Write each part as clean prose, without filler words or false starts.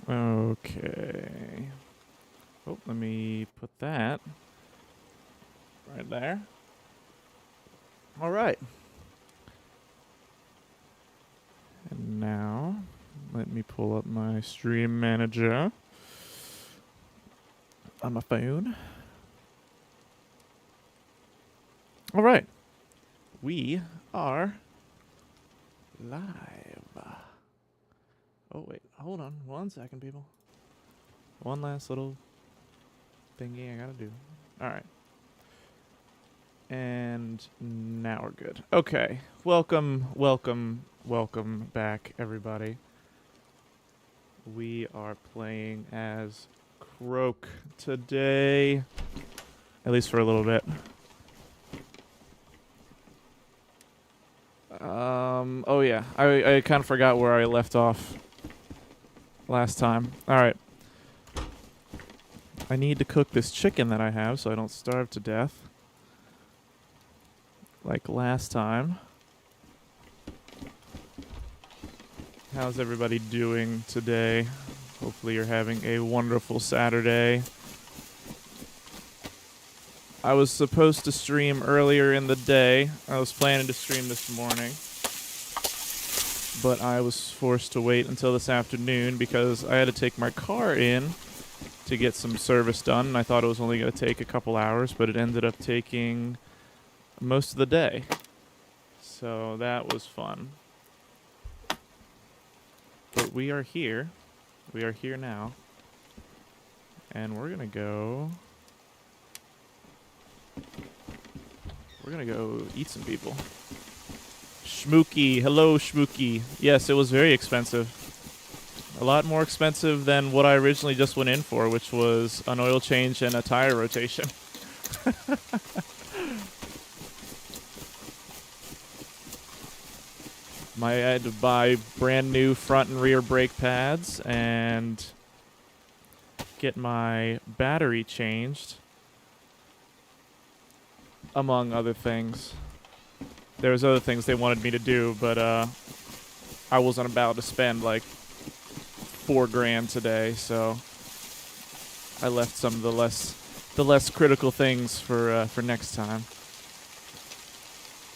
Okay. Oh, let me put that right there. All right. And now, let me pull up my stream manager on my phone. All right. We are live. Oh, wait. Hold on 1 second, people. One last little thingy I gotta do. All right. And now we're good. Okay. Welcome back, everybody. We are playing as Croak today. At least for a little bit. Oh yeah. I kind of forgot where I left off last time. Alright. I need to cook this chicken that I have so I don't starve to death. Like last time. How's everybody doing today? Hopefully you're having a wonderful Saturday. I was supposed to stream earlier in the day. I was planning to stream this morning. But I was forced to wait until this afternoon because I had to take my car in to get some service done. And I thought it was only going to take a couple hours, but it ended up taking most of the day. So that was fun. But we are here. We are here now. And we're going to go... We're going to go eat some people. Schmooky. Hello, Schmooky. Yes, it was very expensive. A lot more expensive than what I originally just went in for, which was an oil change and a tire rotation. I had to buy brand new front and rear brake pads and get my battery changed, among other things. There was other things they wanted me to do, but I wasn't about to spend like $4,000 today, so I left some of the less critical things for next time.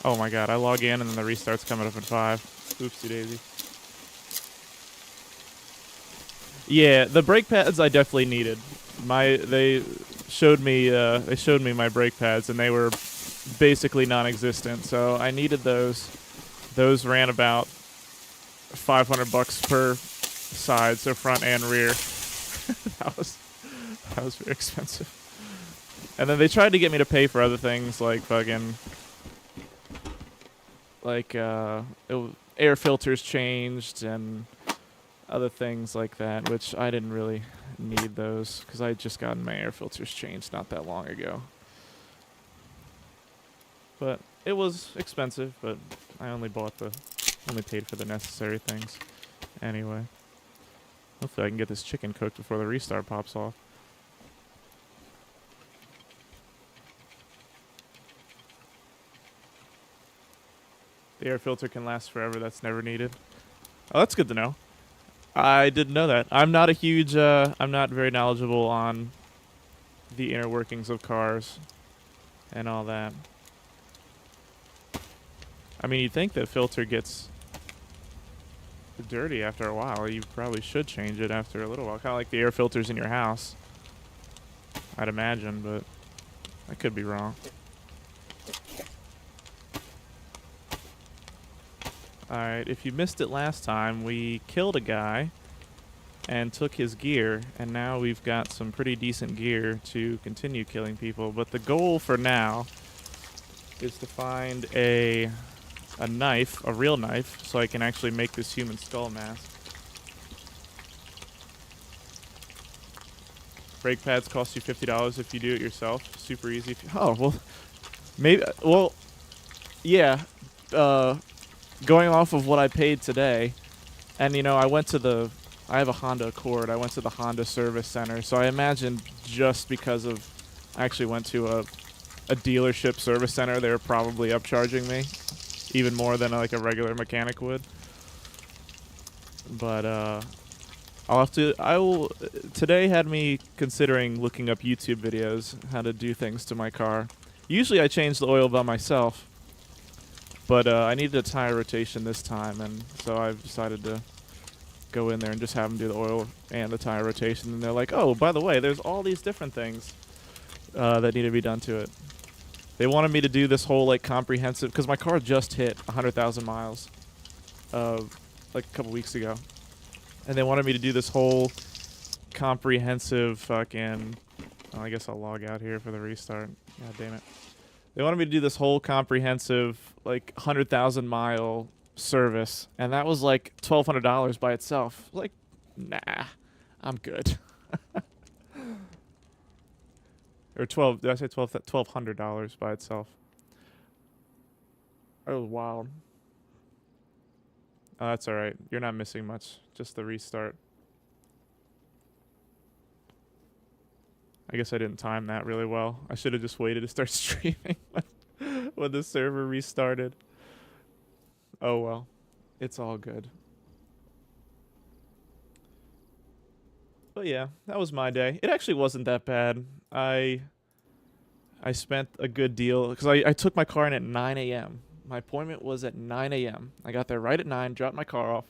Oh my god, I log in and then the restart's coming up in 5. Oopsie daisy. Yeah, the brake pads I definitely needed. They showed me my brake pads and they were basically non-existent, so I needed those. Those ran about $500 per side, so front and rear. that was very expensive. And then they tried to get me to pay for other things like fucking air filters changed and other things like that, which I didn't really need those because I had just gotten my air filters changed not that long ago. But it was expensive, but I only paid for the necessary things. Anyway. Hopefully I can get this chicken cooked before the restart pops off. The air filter can last forever. That's never needed. Oh, that's good to know. I didn't know that. I'm not very knowledgeable on the inner workings of cars and all that. I mean, you'd think that filter gets dirty after a while. You probably should change it after a little while. Kind of like the air filters in your house. I'd imagine, but I could be wrong. Alright, if you missed it last time, we killed a guy and took his gear, and now we've got some pretty decent gear to continue killing people. But the goal for now is to find a knife, a real knife, so I can actually make this human skull mask. Brake pads cost you $50 if you do it yourself. Super easy. Oh, well, maybe, well, yeah, going off of what I paid today, and you know, I have a Honda Accord. I went to the Honda service center, so I imagine just because I actually went to a dealership service center, they were probably upcharging me even more than like a regular mechanic would. But I will. Today had me considering looking up YouTube videos how to do things to my car. Usually I change the oil by myself, but I needed a tire rotation this time, and so I've decided to go in there and just have them do the oil and the tire rotation. And they're like, oh, by the way, there's all these different things that need to be done to it. They wanted me to do this whole like comprehensive, because my car just hit 100,000 miles like a couple weeks ago. And they wanted me to do this whole comprehensive fucking... Oh, I guess I'll log out here for the restart. God damn it. They wanted me to do this whole comprehensive, like, 100,000 mile service. And that was like $1,200 by itself. Like, nah, I'm good. Or 12, did I say $1,200 by itself? That was wild. Oh, that's alright. You're not missing much. Just the restart. I guess I didn't time that really well. I should have just waited to start streaming when the server restarted. Oh well. It's all good. But yeah, that was my day. It actually wasn't that bad. I spent a good deal, because I took my car in at 9 a.m. My appointment was at 9 a.m. I got there right at 9, dropped my car off,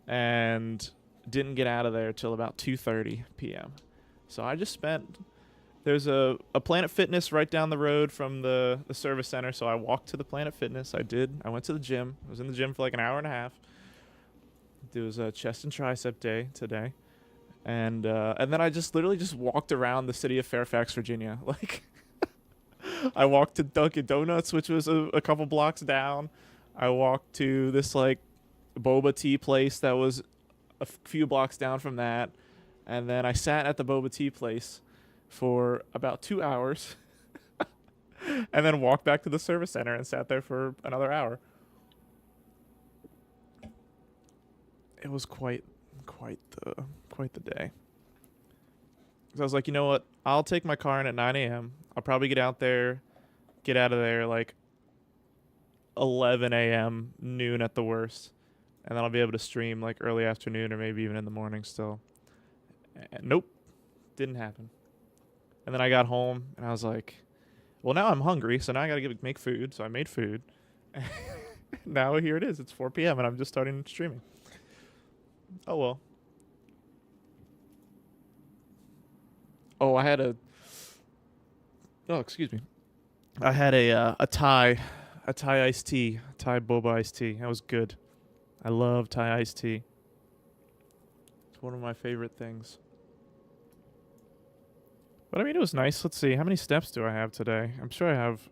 and didn't get out of there till about 2:30 p.m. So I just spent... There's a Planet Fitness right down the road from the service center, so I walked to the Planet Fitness. I went to the gym. I was in the gym for like an hour and a half. It was a chest and tricep day today. And then I just literally just walked around the city of Fairfax, Virginia. Like... I walked to Dunkin' Donuts, which was a couple blocks down. I walked to this, like, boba tea place that was a few blocks down from that. And then I sat at the boba tea place for about 2 hours. And then walked back to the service center and sat there for another hour. It was quite the day. So I was like, you know what? I'll take my car in at 9 a.m. I'll probably get out of there like 11 a.m., noon at the worst. And then I'll be able to stream like early afternoon or maybe even in the morning still. And nope, didn't happen. And then I got home and I was like, well, now I'm hungry, so now I gotta make food. So I made food. Now here it is. It's 4 p.m. and I'm just starting streaming. Oh well. Oh, excuse me. I had a Thai iced tea, Thai boba iced tea. That was good. I love Thai iced tea. It's one of my favorite things. But I mean, it was nice. Let's see. How many steps do I have today? I'm sure I have...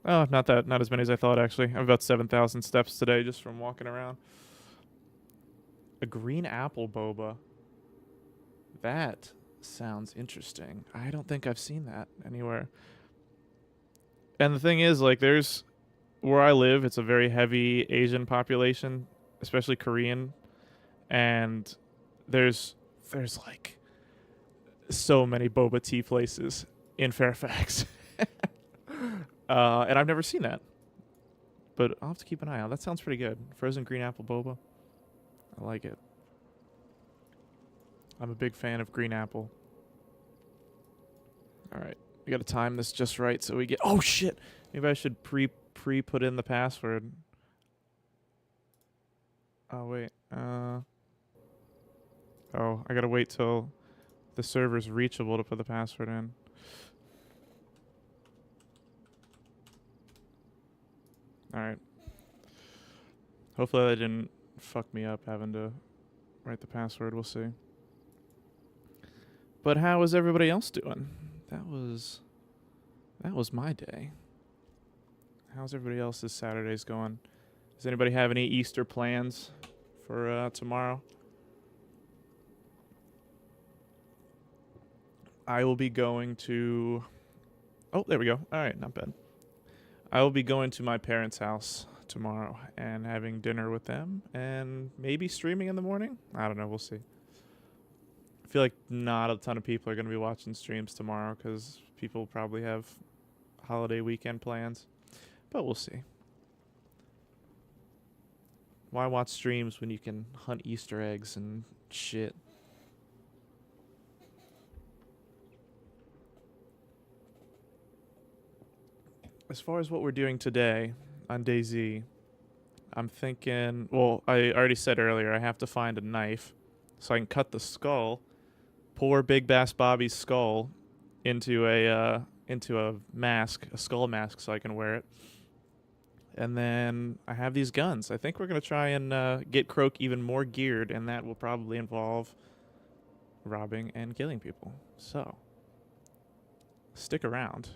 Oh, not as many as I thought, actually. I have about 7,000 steps today just from walking around. A green apple boba. That sounds interesting. I don't think I've seen that anywhere. And the thing is, like, there's... Where I live, it's a very heavy Asian population, especially Korean. And there's like, so many boba tea places in Fairfax. And I've never seen that. But I'll have to keep an eye out. That sounds pretty good. Frozen green apple boba. I like it. I'm a big fan of green apple. Alright. We gotta time this just right so we get... Oh, shit! Maybe I should pre-put in the password. Oh, wait. Oh, I gotta wait till the server's reachable to put the password in. Alright. Hopefully that didn't fuck me up having to write the password. We'll see. But how is everybody else doing? That was my day. How's everybody else's Saturdays going? Does anybody have any Easter plans for tomorrow? I will be going to... Oh, there we go. All right, not bad. I will be going to my parents' house tomorrow and having dinner with them and maybe streaming in the morning. I don't know. We'll see. I feel like not a ton of people are going to be watching streams tomorrow because people probably have holiday weekend plans. But we'll see. Why watch streams when you can hunt Easter eggs and shit? As far as what we're doing today on DayZ, I'm thinking, well, I already said earlier, I have to find a knife so I can cut the skull, pour Big Bass Bobby's skull into a mask, a skull mask, so I can wear it. And then I have these guns. I think we're going to try and get Croak even more geared, and that will probably involve robbing and killing people. So, stick around.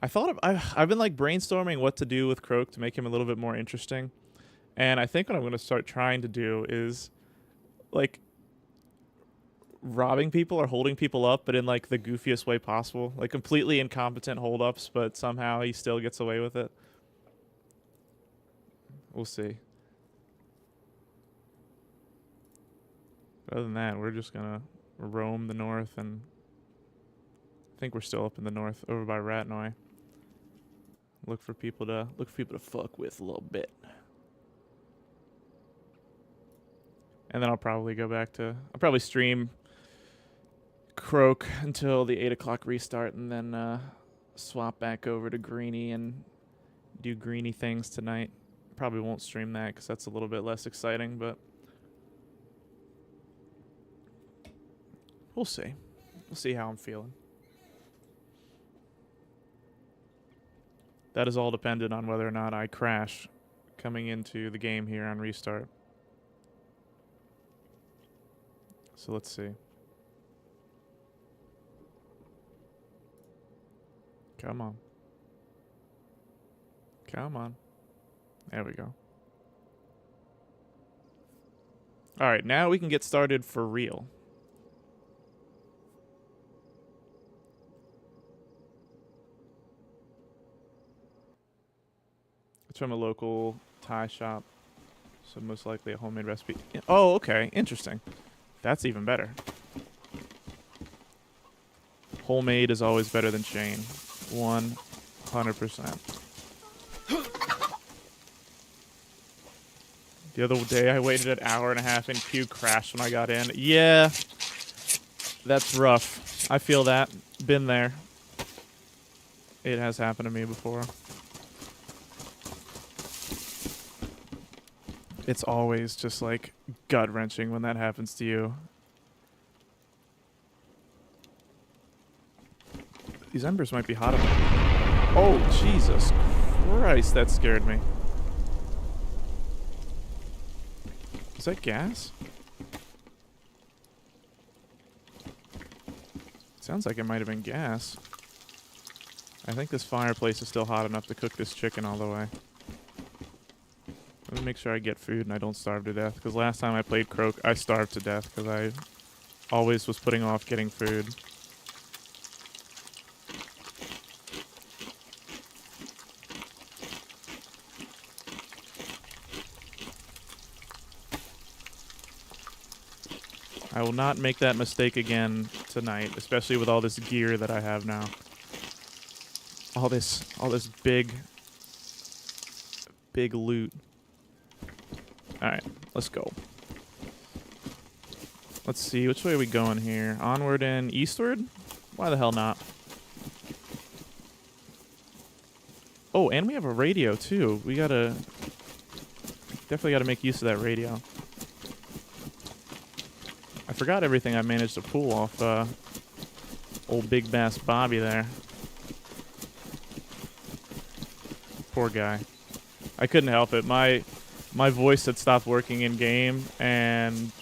I've been like brainstorming what to do with Croak to make him a little bit more interesting. And I think what I'm going to start trying to do is like robbing people or holding people up, but in like the goofiest way possible. Like completely incompetent hold-ups, but somehow he still gets away with it. We'll see. Other than that, we're just going to roam the north, and I think we're still up in the north over by Ratnoy. Look for people to fuck with a little bit. And then I'll probably stream Croak until the 8 o'clock restart, and then swap back over to Greeny and do Greeny things tonight. Probably won't stream that because that's a little bit less exciting, but we'll see. We'll see how I'm feeling. That is all dependent on whether or not I crash coming into the game here on restart. So let's see. Come on. Come on. There we go. Alright, now we can get started for real. It's from a local Thai shop, so most likely a homemade recipe. Oh, okay. Interesting. That's even better. Homemade is always better than chain. 100%. The other day I waited an hour and a half and queue crashed when I got in. Yeah, that's rough. I feel that. Been there. It has happened to me before. It's always just like gut-wrenching when that happens to you. These embers might be hot enough. Oh, Jesus Christ, that scared me. Is that gas? Sounds like it might have been gas. I think this fireplace is still hot enough to cook this chicken all the way. Let me make sure I get food and I don't starve to death. Because last time I played Croak, I starved to death because I always was putting off getting food. I will not make that mistake again tonight, especially with all this gear that I have now. All this big loot. Alright, let's go. Let's see, which way are we going here? Onward and eastward? Why the hell not? Oh, and we have a radio too. We definitely gotta make use of that radio. I forgot everything I managed to pull off old Big Bass Bobby there. Poor guy. I couldn't help it. My voice had stopped working in game, and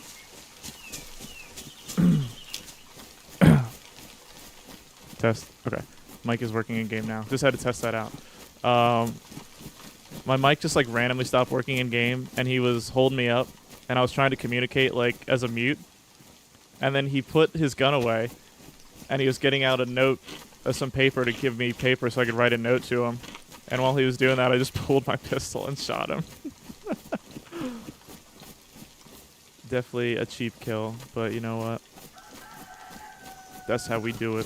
test. Okay, mic is working in game now. Just had to test that out. My mic just like randomly stopped working in game, and he was holding me up, and I was trying to communicate like as a mute, and then he put his gun away, and he was getting out a note, some paper to give me paper so I could write a note to him. And while he was doing that, I just pulled my pistol and shot him. Definitely a cheap kill, but you know what? That's how we do it.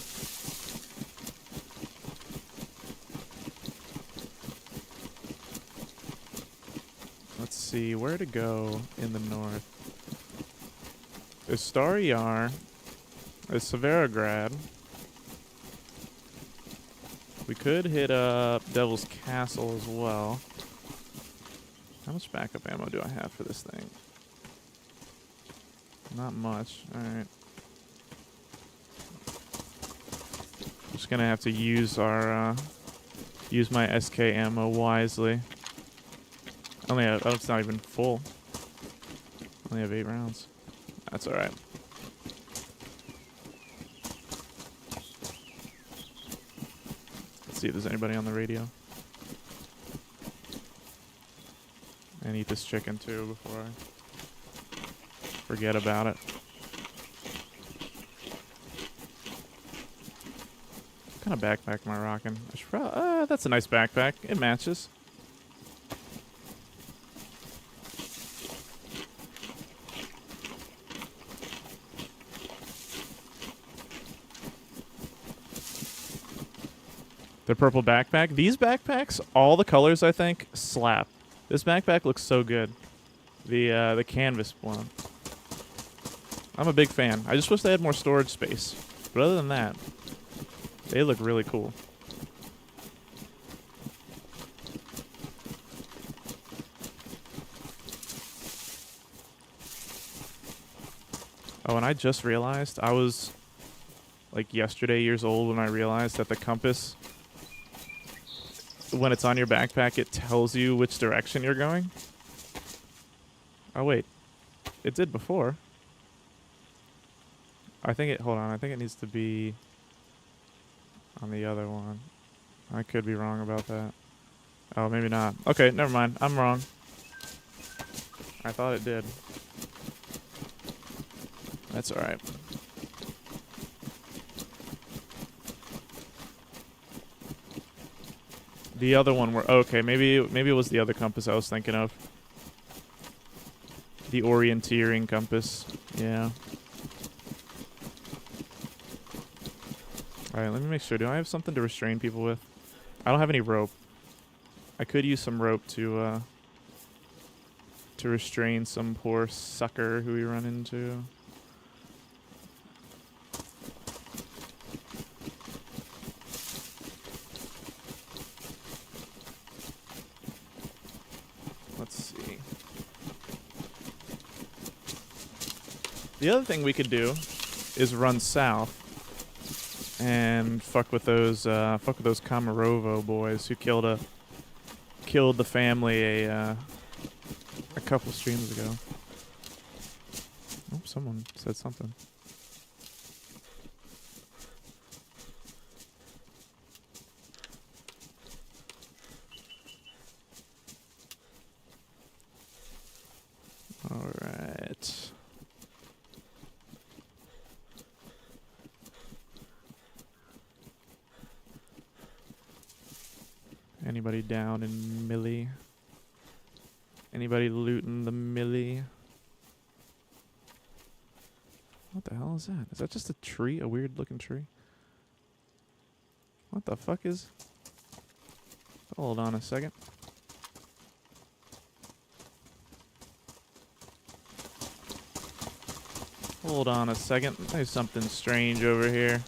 see where to go in the north. There's Starry Yar. There's Severograd. We could hit up Devil's Castle as well. How much backup ammo do I have for this thing? Not much. Alright. Just gonna have to use our use my SK ammo wisely. Only have, oh, it's not even full. Only have 8 rounds. That's alright. Let's see if there's anybody on the radio. I eat this chicken too before I forget about it. What kind of backpack am I rocking? I should probably, that's a nice backpack. It matches. The purple backpack. These backpacks, all the colors I think slap. This backpack looks so good. The canvas one. I'm a big fan. I just wish they had more storage space. But other than that, they look really cool. Oh, and I just realized I was like yesterday years old when I realized that the compass, when it's on your backpack, it tells you which direction you're going. Oh, wait. It did before. I think it... Hold on. I think it needs to be on the other one. I could be wrong about that. Oh, maybe not. Okay, never mind. I'm wrong. I thought it did. That's alright. The other one were... Okay, maybe it was the other compass I was thinking of. The orienteering compass. Yeah. Alright, let me make sure. Do I have something to restrain people with? I don't have any rope. I could use some rope to restrain some poor sucker who we run into. Let's see. The other thing we could do is run south and fuck with those Kamarovo boys who killed the family a couple streams ago. Oh, someone said something. All right. Anybody down in Millie? Anybody looting the Millie? What the hell is that? Is that just a tree? A weird looking tree? What the fuck is... Hold on a second. Hold on a second. There's something strange over here.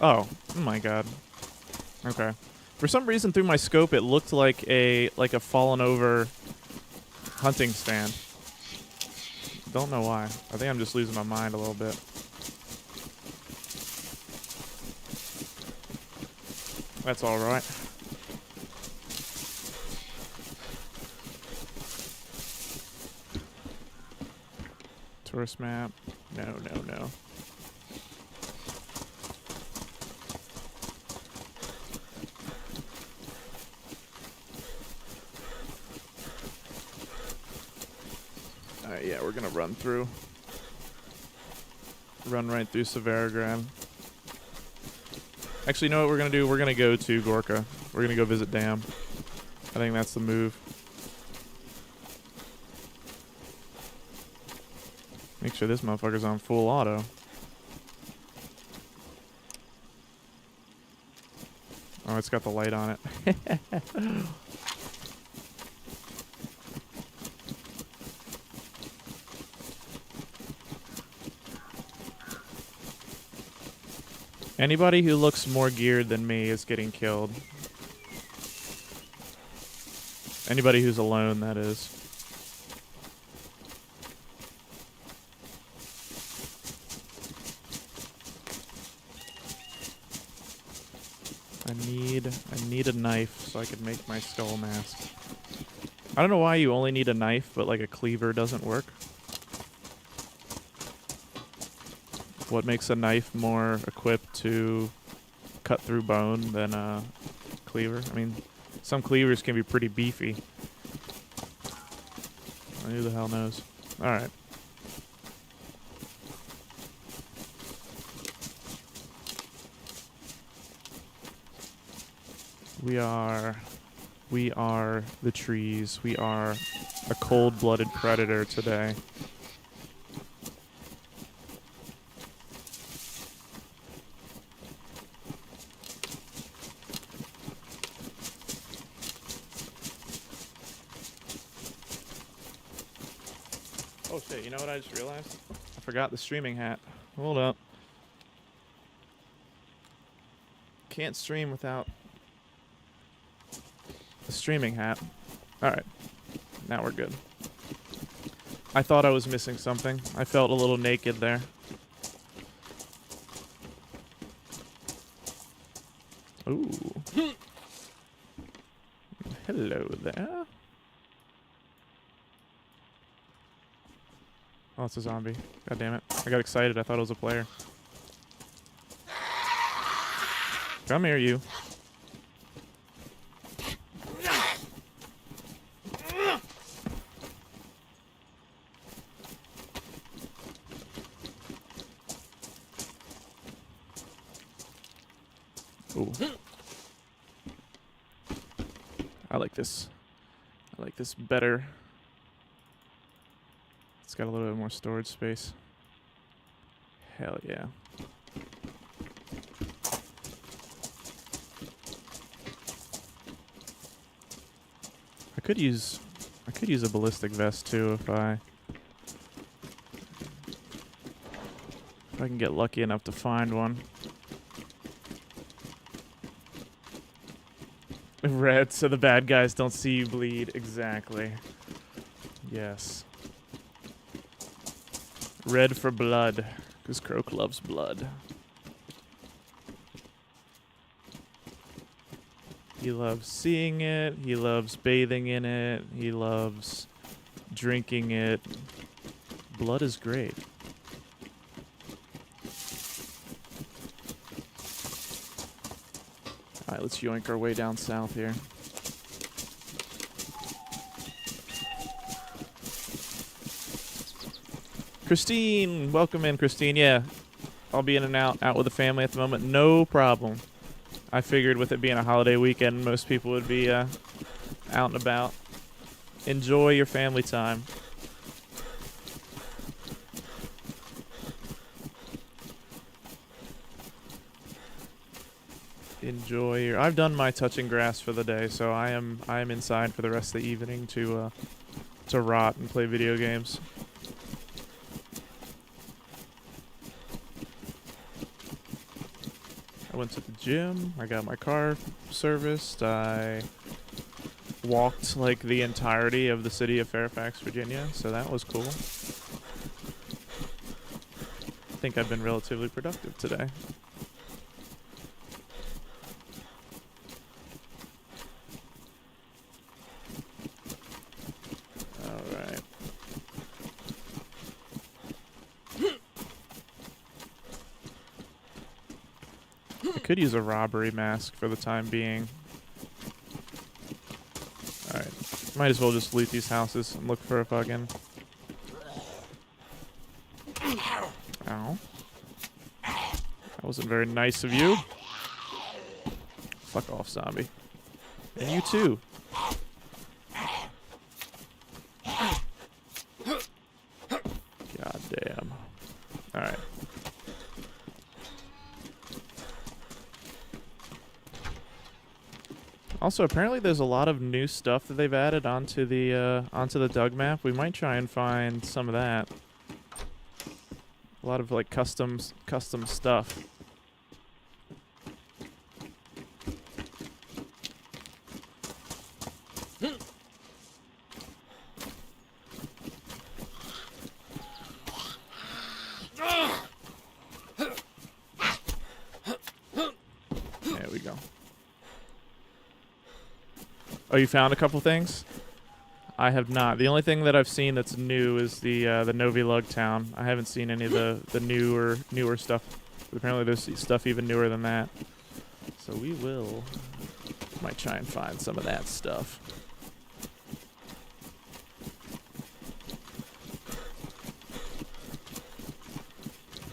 Oh my god. Okay. For some reason through my scope it looked like a fallen over hunting stand. Don't know why. I think I'm just losing my mind a little bit. That's alright. Tourist map. No. Alright, yeah, we're gonna run through. Run right through Severograd. Actually, you know what we're gonna do? We're gonna go to Gorka. We're gonna go visit Dam. I think that's the move. Make sure this motherfucker's on full auto. Oh, it's got the light on it. Anybody who looks more geared than me is getting killed. Anybody who's alone, that is. I need a knife so I can make my skull mask. I don't know why you only need a knife, but like a cleaver doesn't work. What makes a knife more equipped to cut through bone than a cleaver? I mean, some cleavers can be pretty beefy. Who the hell knows? Alright. We are the trees. We are a cold-blooded predator today. Oh shit, you know what I just realized? I forgot the streaming hat. Hold up. Can't stream without the streaming hat. Alright. Now we're good. I thought I was missing something. I felt a little naked there. Ooh. Hello there. Oh, it's a zombie. God damn it. I got excited. I thought it was a player. Come here, you. Ooh. I like this. I like this better. It's got a little bit more storage space. Hell yeah. I could use a ballistic vest too if I can get lucky enough to find one. Red, so the bad guys don't see you bleed. Exactly. Yes. Red for blood, because Croak loves blood. He loves seeing it, he loves bathing in it, he loves drinking it. Blood is great. Alright, let's yoink our way down south here. Christine! Welcome in, Christine. Yeah, I'll be in and out with the family at the moment. No problem. I figured with it being a holiday weekend, most people would be out and about. Enjoy your family time. Enjoy your... I've done my touching grass for the day, so I am inside for the rest of the evening to rot and play video games. I went to the gym, I got my car serviced, I walked like the entirety of the city of Fairfax, Virginia, so that was cool. I think I've been relatively productive today. Alright. I could use a robbery mask for the time being. Alright. Might as well just loot these houses and look for a fucking... Ow. That wasn't very nice of you. Fuck off, zombie. And you too. God damn. Alright. Also, apparently there's a lot of new stuff that they've added onto the Doug map. We might try and find some of that. A lot of like custom stuff. There we go. Oh, you found a couple things? I have not. The only thing that I've seen that's new is the Novi Lug Town. I haven't seen any of the newer stuff. But apparently there's stuff even newer than that. So we might try and find some of that stuff.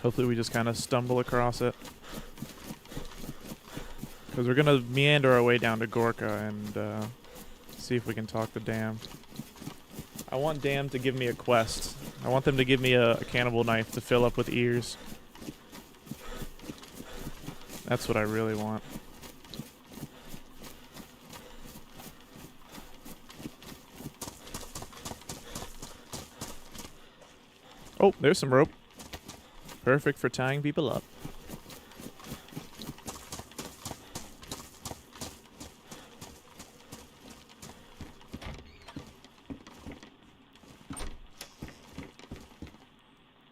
Hopefully we just kind of stumble across it. Because we're going to meander our way down to Gorka and see if we can talk to Dam. I want Dam to give me a quest. I want them to give me a cannibal knife to fill up with ears. That's what I really want. Oh, there's some rope. Perfect for tying people up.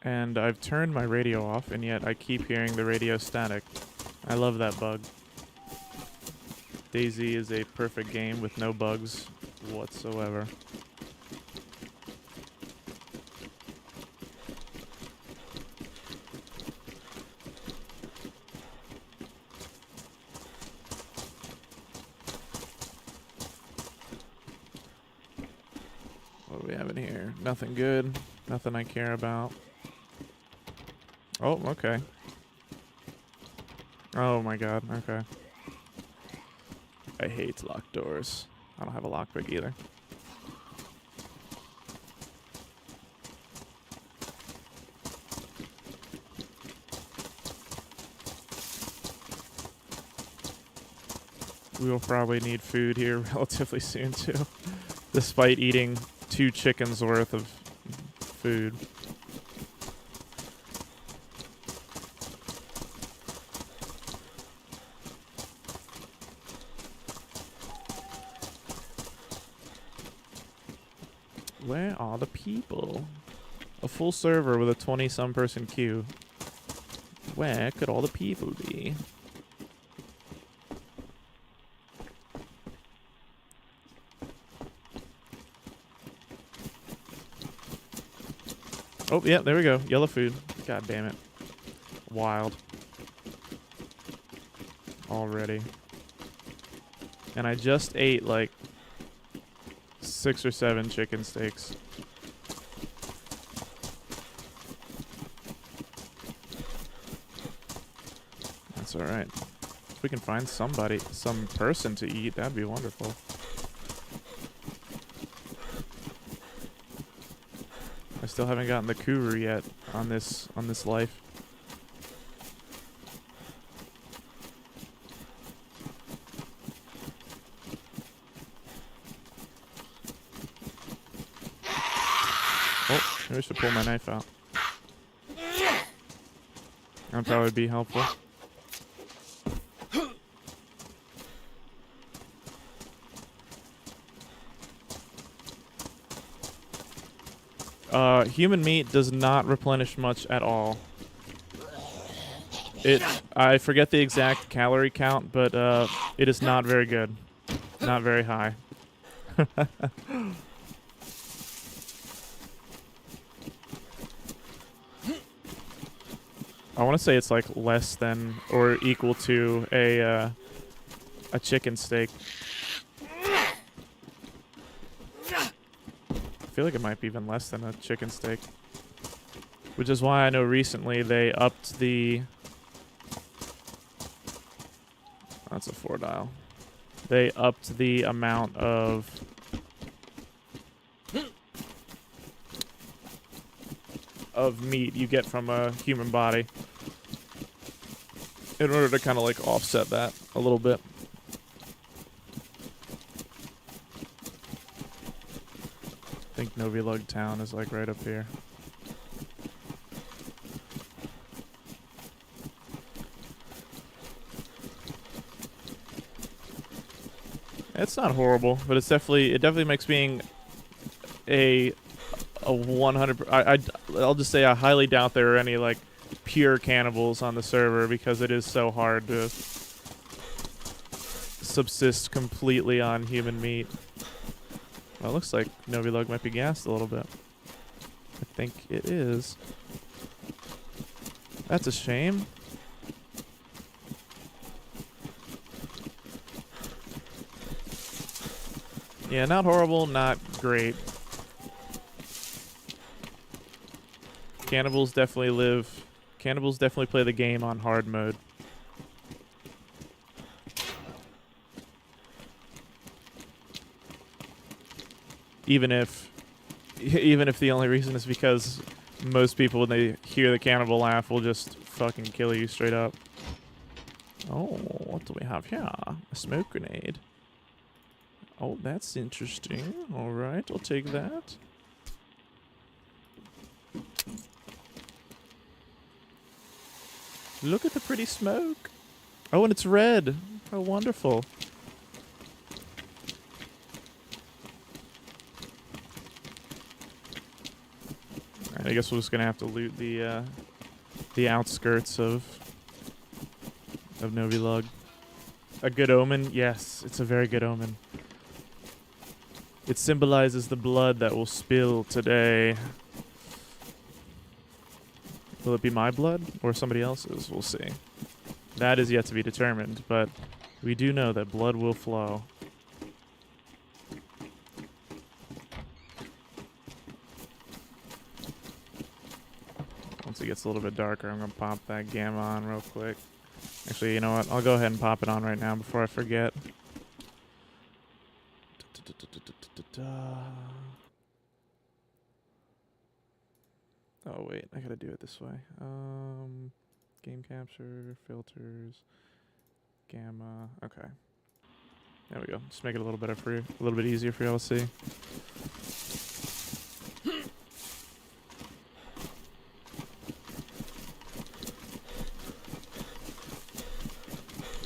And I've turned my radio off, and yet I keep hearing the radio static. I love that bug. DayZ is a perfect game with no bugs whatsoever. What do we have in here? Nothing good. Nothing I care about. Oh, okay. Oh my god, okay. I hate locked doors. I don't have a lockpick either. We will probably need food here relatively soon too, despite eating 2 chickens worth of food. Where are the people? A full server with a 20-some person queue. Where could all the people be? Oh, yeah, there we go. Yellow food. God damn it. Wild. Already. And I just ate, like, 6 or 7 chicken steaks. That's alright. If we can find some person to eat, that'd be wonderful. I still haven't gotten the kuru yet on this life. Oh, maybe I should pull my knife out. That'd probably be helpful. Human meat does not replenish much at all. I forget the exact calorie count, but it is not very good. Not very high. I want to say it's like less than or equal to a chicken steak. I feel like it might be even less than a chicken steak. Which is why I know recently they upped the... That's a 4-dial. They upped the amount of... meat you get from a human body. In order to kind of like offset that a little bit. I think Novi Lug Town is like right up here. It's not horrible, but it definitely makes being a 100. I'll just say I highly doubt there are any like pure cannibals on the server because it is so hard to subsist completely on human meat. Well, it looks like Novilug might be gassed a little bit. I think it is. That's a shame. Yeah, not horrible, not great. Cannibals definitely play the game on hard mode. Even if the only reason is because most people, when they hear the cannibal laugh, will just fucking kill you straight up. Oh, what do we have here? A smoke grenade. Oh, that's interesting. Alright, I'll take that. Look at the pretty smoke. Oh, and it's red. How wonderful. Alright, I guess we're just gonna have to loot the outskirts of Novilug. A good omen? Yes, it's a very good omen. It symbolizes the blood that will spill today. Will it be my blood or somebody else's? We'll see. That is yet to be determined, but we do know that blood will flow. Once it gets a little bit darker, I'm going to pop that gamma on real quick. Actually, you know what? I'll go ahead and pop it on right now before I forget. Oh, wait. I gotta do it this way. Game capture, filters, gamma. Okay. There we go. Just make it a little better for you. A little bit easier for y'all to see.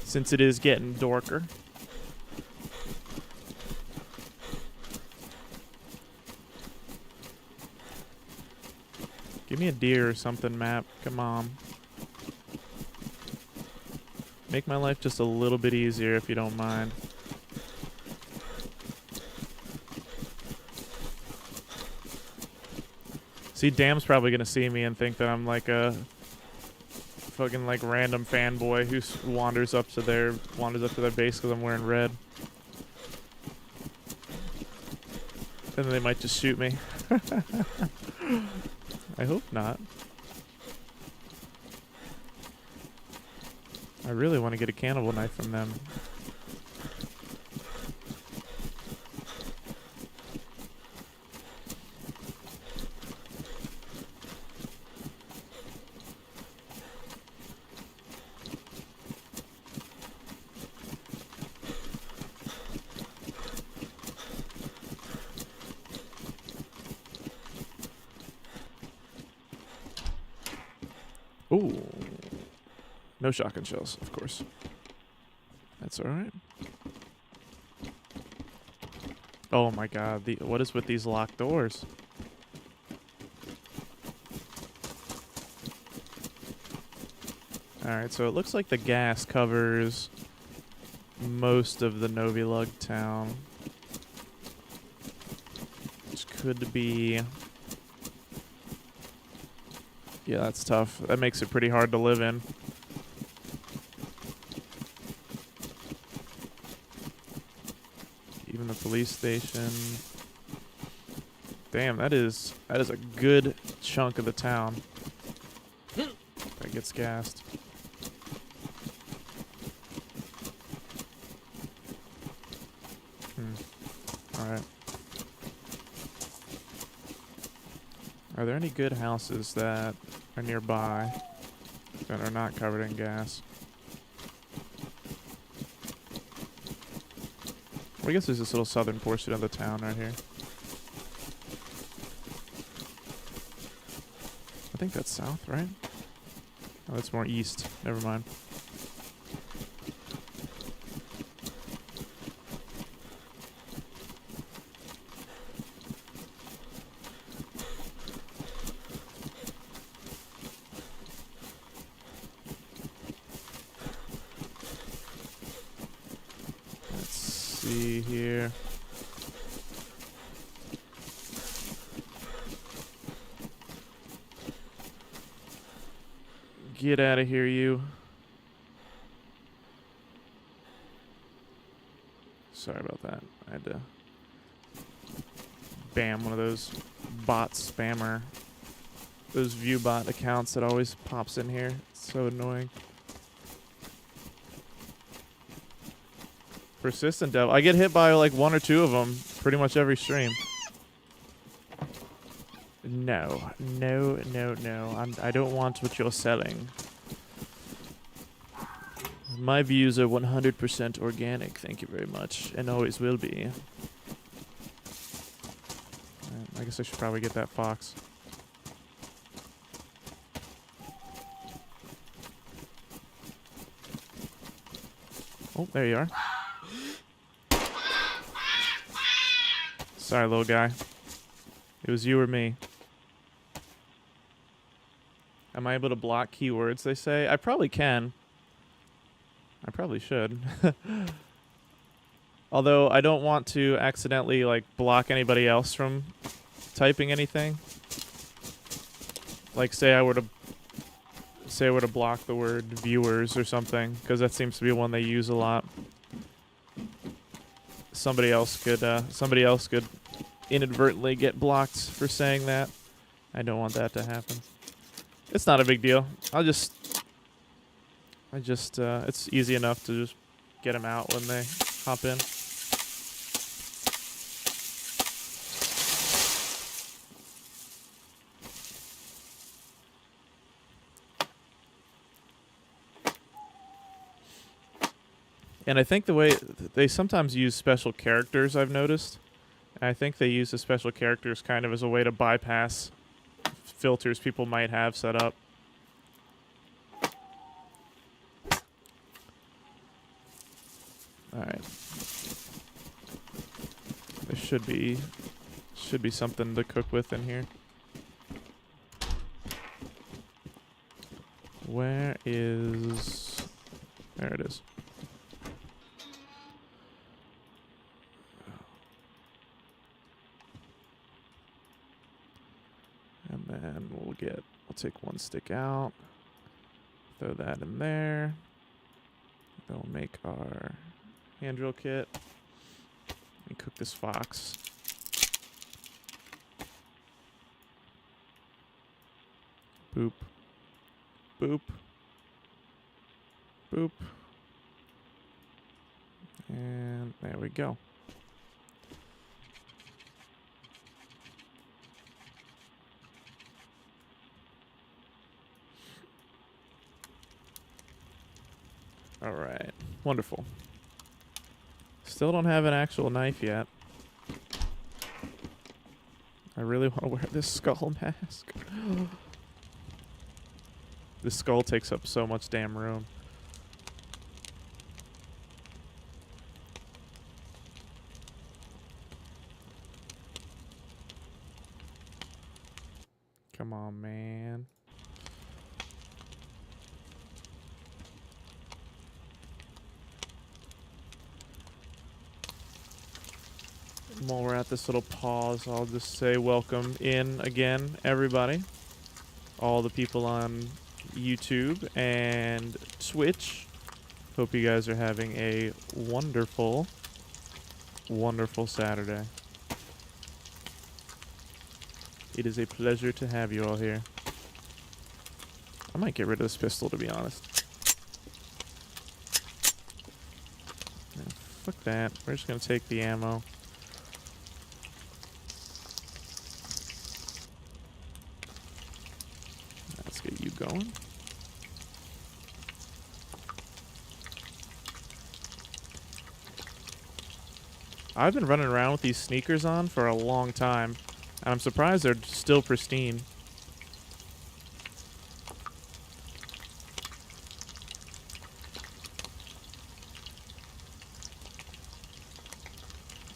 Since it is getting darker. Give me a deer or something, map. Come on. Make my life just a little bit easier if you don't mind. See, Dam's probably gonna see me and think that I'm like a fucking like random fanboy who wanders up to their base because I'm wearing red. And then they might just shoot me. I hope not. I really want to get a cannibal knife from them. Ooh. No shotgun shells, of course. That's alright. Oh my god, what is with these locked doors? Alright, so it looks like the gas covers most of the Novilug town. Which could be... Yeah, that's tough. That makes it pretty hard to live in. Even the police station. Damn, that is a good chunk of the town that gets gassed. Alright. Are there any good houses that are nearby that are not covered in gas? Well, I guess there's this little southern portion of the town right here. I think that's south, right? Oh, that's more east. Never mind. see here. Get out of here, you. Sorry about that. I had to bam one of those bot spammer, those view bot accounts that always pops in here. It's so annoying. Persistent devil. I get hit by like 1 or 2 of them pretty much every stream. No. I don't want what you're selling. My views are 100% organic, thank you very much, and always will be. I guess I should probably get that fox. Oh, there you are. Sorry, little guy. It was you or me. Am I able to block keywords, they say? I probably can. I probably should. Although I don't want to accidentally like block anybody else from typing anything. Like say I were to block the word viewers or something, because that seems to be one they use a lot. Somebody else could inadvertently get blocked for saying that. I don't want that to happen. It's not a big deal. It's easy enough to just get them out when they hop in. And I think the way they sometimes use special characters, I've noticed. I think they use the special characters kind of as a way to bypass filters people might have set up. Alright. There should be something to cook with in here. Where is... There it is. And then we'll take 1 stick out. Throw that in there. Then we'll make our hand drill kit. And cook this fox. Boop. Boop. Boop. And there we go. All right. Wonderful. Still don't have an actual knife yet. I really want to wear this skull mask. This skull takes up so much damn room. Come on, man. While we're at this little pause, I'll just say welcome in again, everybody. All the people on YouTube and Twitch. Hope you guys are having a wonderful, wonderful Saturday. It is a pleasure to have you all here. I might get rid of this pistol, to be honest. No, fuck that. We're just going to take the ammo. Let's get you going. I've been running around with these sneakers on for a long time. And I'm surprised they're still pristine.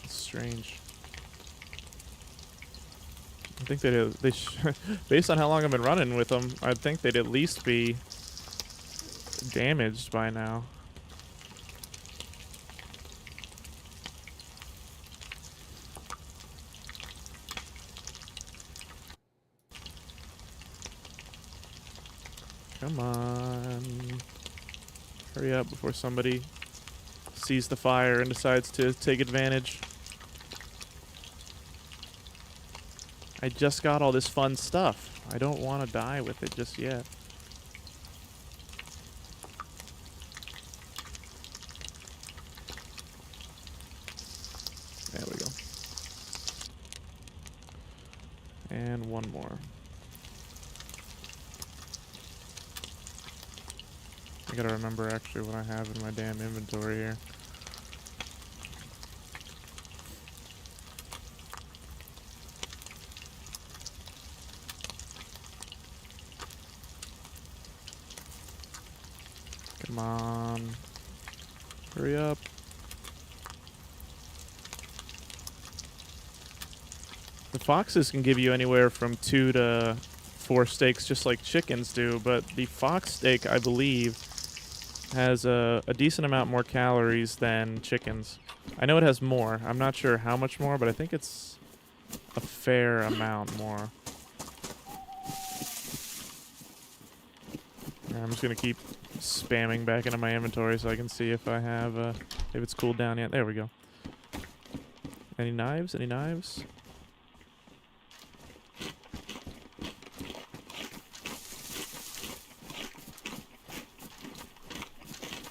It's strange. I think they based on how long I've been running with them, I'd think they'd at least be damaged by now. Come on. Hurry up before somebody sees the fire and decides to take advantage. I just got all this fun stuff. I don't want to die with it just yet. There we go. And one more. I gotta remember actually what I have in my damn inventory here. Come on. Hurry up. The foxes can give you anywhere from 2 to 4 steaks just like chickens do, but the fox steak, I believe, has a decent amount more calories than chickens. I know it has more. I'm not sure how much more, but I think it's a fair amount more. I'm just going to keep spamming back into my inventory so I can see if I have, if it's cooled down yet. There we go. Any knives? Any knives?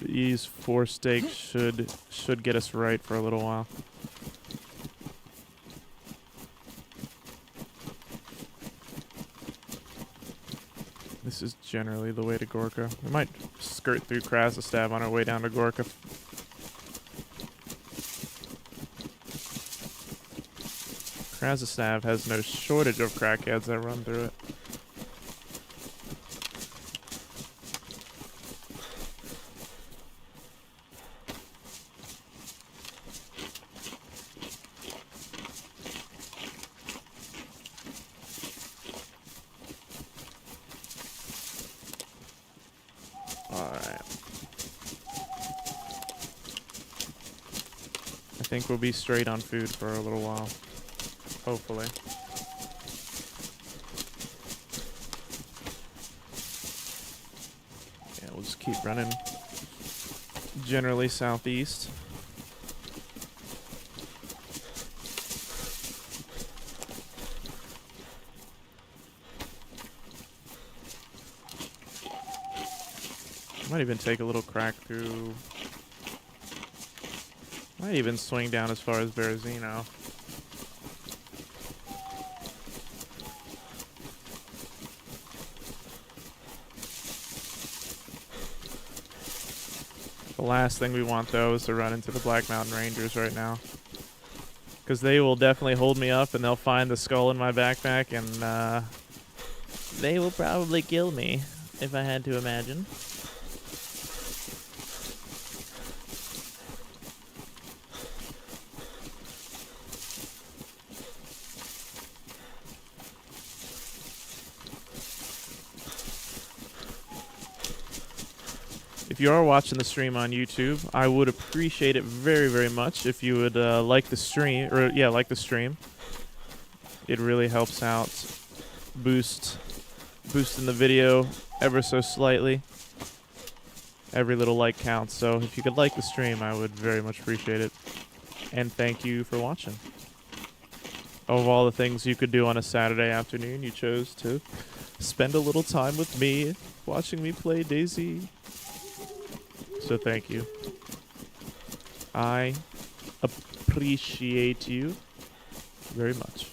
These 4 steaks should get us right for a little while. This is generally the way to Gorka. We might skirt through Krasnostav on our way down to Gorka. Krasnostav has no shortage of crackheads that run through it. I think we'll be straight on food for a little while. Hopefully. Yeah, we'll just keep running generally southeast. Might even take a little crack through. Might even swing down as far as Berezino. The last thing we want, though, is to run into the Black Mountain Rangers right now. Because they will definitely hold me up, and they'll find the skull in my backpack, and they will probably kill me, if I had to imagine. If you are watching the stream on YouTube, I would appreciate it very, very much if you would like the stream, or yeah, like the stream. It really helps out, boosting the video ever so slightly. Every little like counts, so if you could like the stream, I would very much appreciate it. And thank you for watching. Of all the things you could do on a Saturday afternoon, you chose to spend a little time with me, watching me play DayZ. So thank you. I appreciate you very much.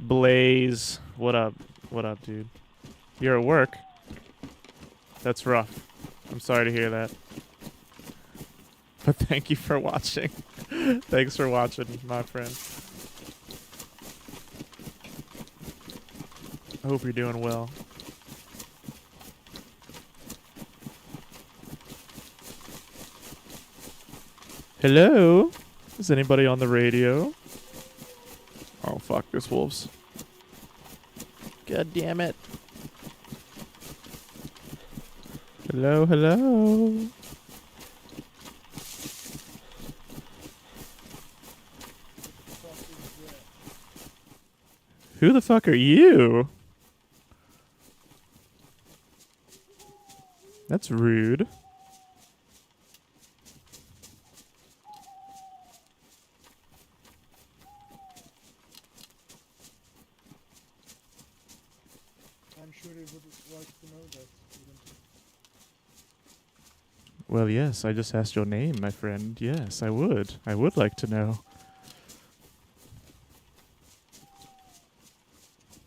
Blaze, what up? What up, dude? You're at work? That's rough. I'm sorry to hear that. But thank you for watching. Thanks for watching, my friend. I hope you're doing well. Hello? Is anybody on the radio? Oh, fuck, there's wolves. God damn it. Hello, hello? Who the fuck are you? That's rude. I'm sure you would like to know that, wouldn't you? Well, yes, I just asked your name, my friend. Yes, I would. I would like to know.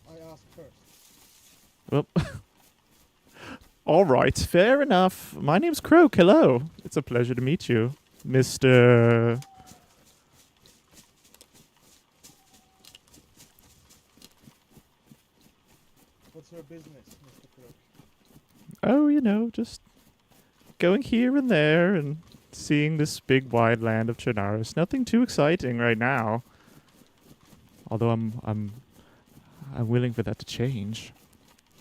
I asked first. Well, all right, fair enough. My name's Croak. Hello. It's a pleasure to meet you, Mr. What's your business, Mr. Croak? Oh, you know, just going here and there and seeing this big wide land of Chernarus. Nothing too exciting right now. Although I'm willing for that to change.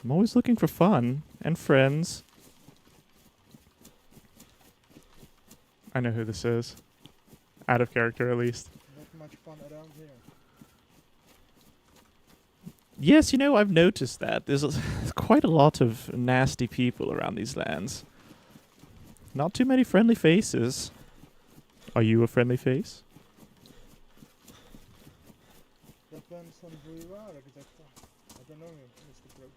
I'm always looking for fun and friends. I know who this is. Out of character, at least. Not much fun around here. Yes, you know, I've noticed that. There's quite a lot of nasty people around these lands. Not too many friendly faces. Are you a friendly face? Depends on who you are, exactly. I don't know you, Mr. Croak.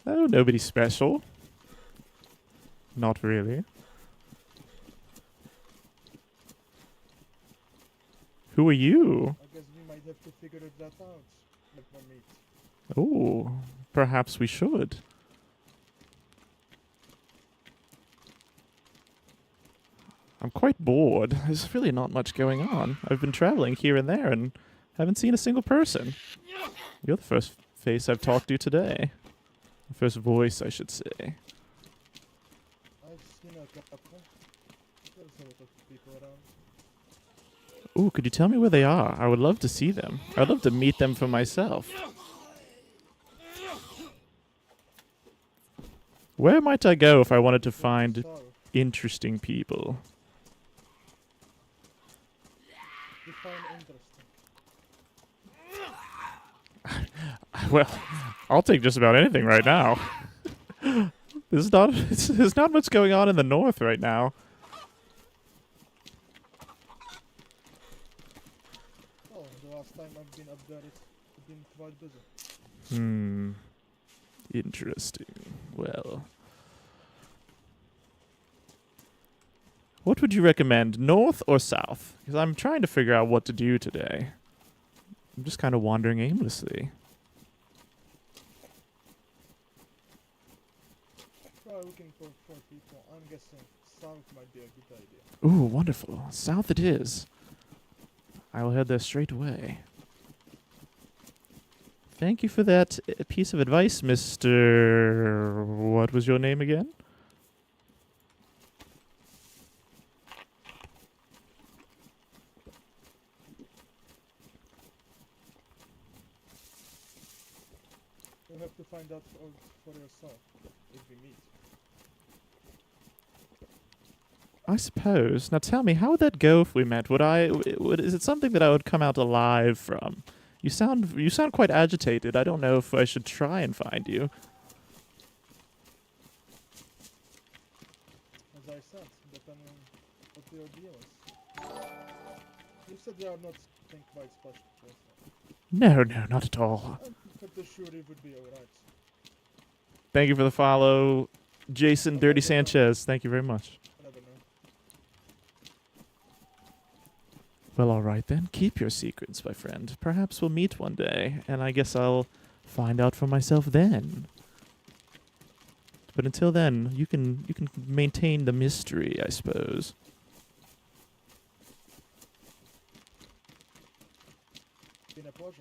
Oh, nobody special. Not really. Who are you? I guess we might have to figure that out when we meet. Oh, perhaps we should. I'm quite bored. There's really not much going on. I've been traveling here and there and haven't seen a single person. You're the first face I've talked to today. The first voice, I should say. I've seen a couple. There's a lot of people around. Ooh, could you tell me where they are? I would love to see them. I'd love to meet them for myself. Where might I go if I wanted to find So, interesting people? define interesting. Well, I'll take just about anything right now. There's not much going on in the north right now. Oh, the last time I've been up there, it's been quite busy. Interesting. Well, what would you recommend, north or south? Because I'm trying to figure out what to do today. I'm just kind of wandering aimlessly. Try looking for 4 people. I'm guessing south might be a good idea. Ooh, wonderful. South it is. I will head there straight away. Thank you for that piece of advice, Mr. What was your name again? You'll have to find out for yourself if we meet. I suppose. Now tell me, how would that go if we met? Is it something that I would come out alive from? You sound quite agitated. I don't know if I should try and find you. As I said, depending on what your deal is. You said you are not something quite special. No, not at all. I'm pretty sure it would be alright. Thank you for the follow, Jason Dirty Sanchez. Thank you very much. I never know. Well, all right then. Keep your secrets, my friend. Perhaps we'll meet one day, and I guess I'll find out for myself then. But until then, you can maintain the mystery, I suppose. Been a pleasure.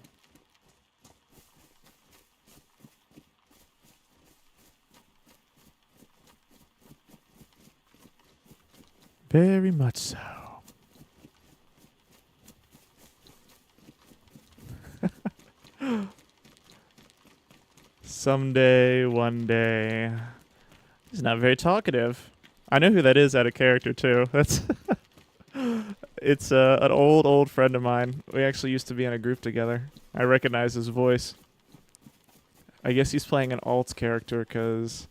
Very much so. Someday, one day. He's not very talkative. I know who that is out of character too. That's It's an old friend of mine. We actually used to be in a group together. I recognize his voice. I guess he's playing an alt character because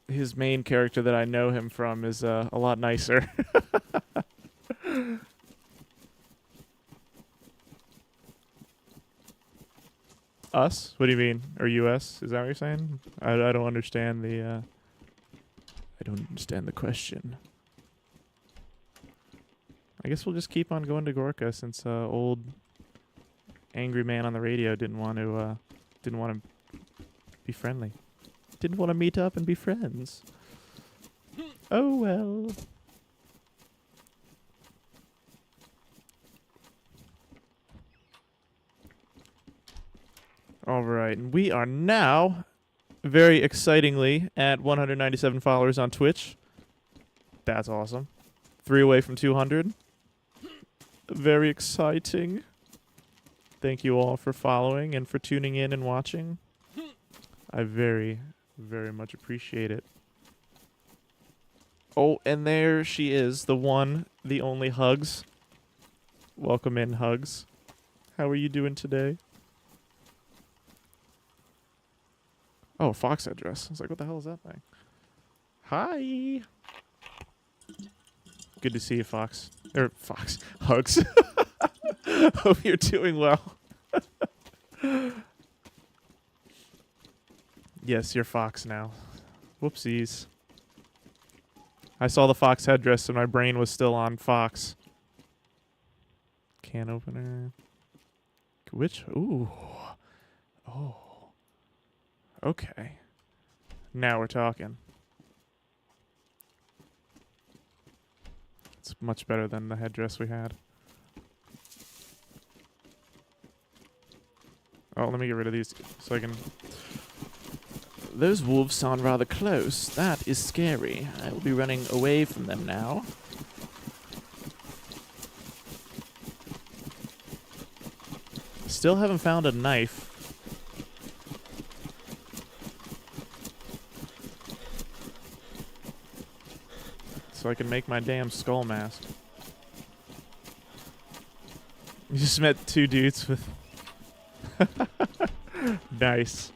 his main character that I know him from is a lot nicer. Us? What do you mean? Or US? Is that what you're saying? I don't understand the I don't understand the question. I guess we'll just keep on going to Gorka since old angry man on the radio didn't want to be friendly. Didn't want to meet up and be friends. Oh well. All right, and we are now, very excitingly, at 197 followers on Twitch. That's awesome. 3 away from 200. Very exciting. Thank you all for following and for tuning in and watching. I very, very much appreciate it. Oh, and there she is, the one, the only Hugs. Welcome in, Hugs. How are you doing today? Oh, Fox address. I was like, what the hell is that thing? Hi. Good to see you, Fox. Fox. Hugs. Hope you're doing well. Yes, you're Fox now. Whoopsies. I saw the Fox headdress and my brain was still on Fox. Can opener. Which? Ooh. Oh. Okay. Now we're talking. It's much better than the headdress we had. Oh, let me get rid of these so I can... Those wolves sound rather close. That is scary. I will be running away from them now. Still haven't found a knife. So I can make my damn skull mask. You just met 2 dudes with... Nice.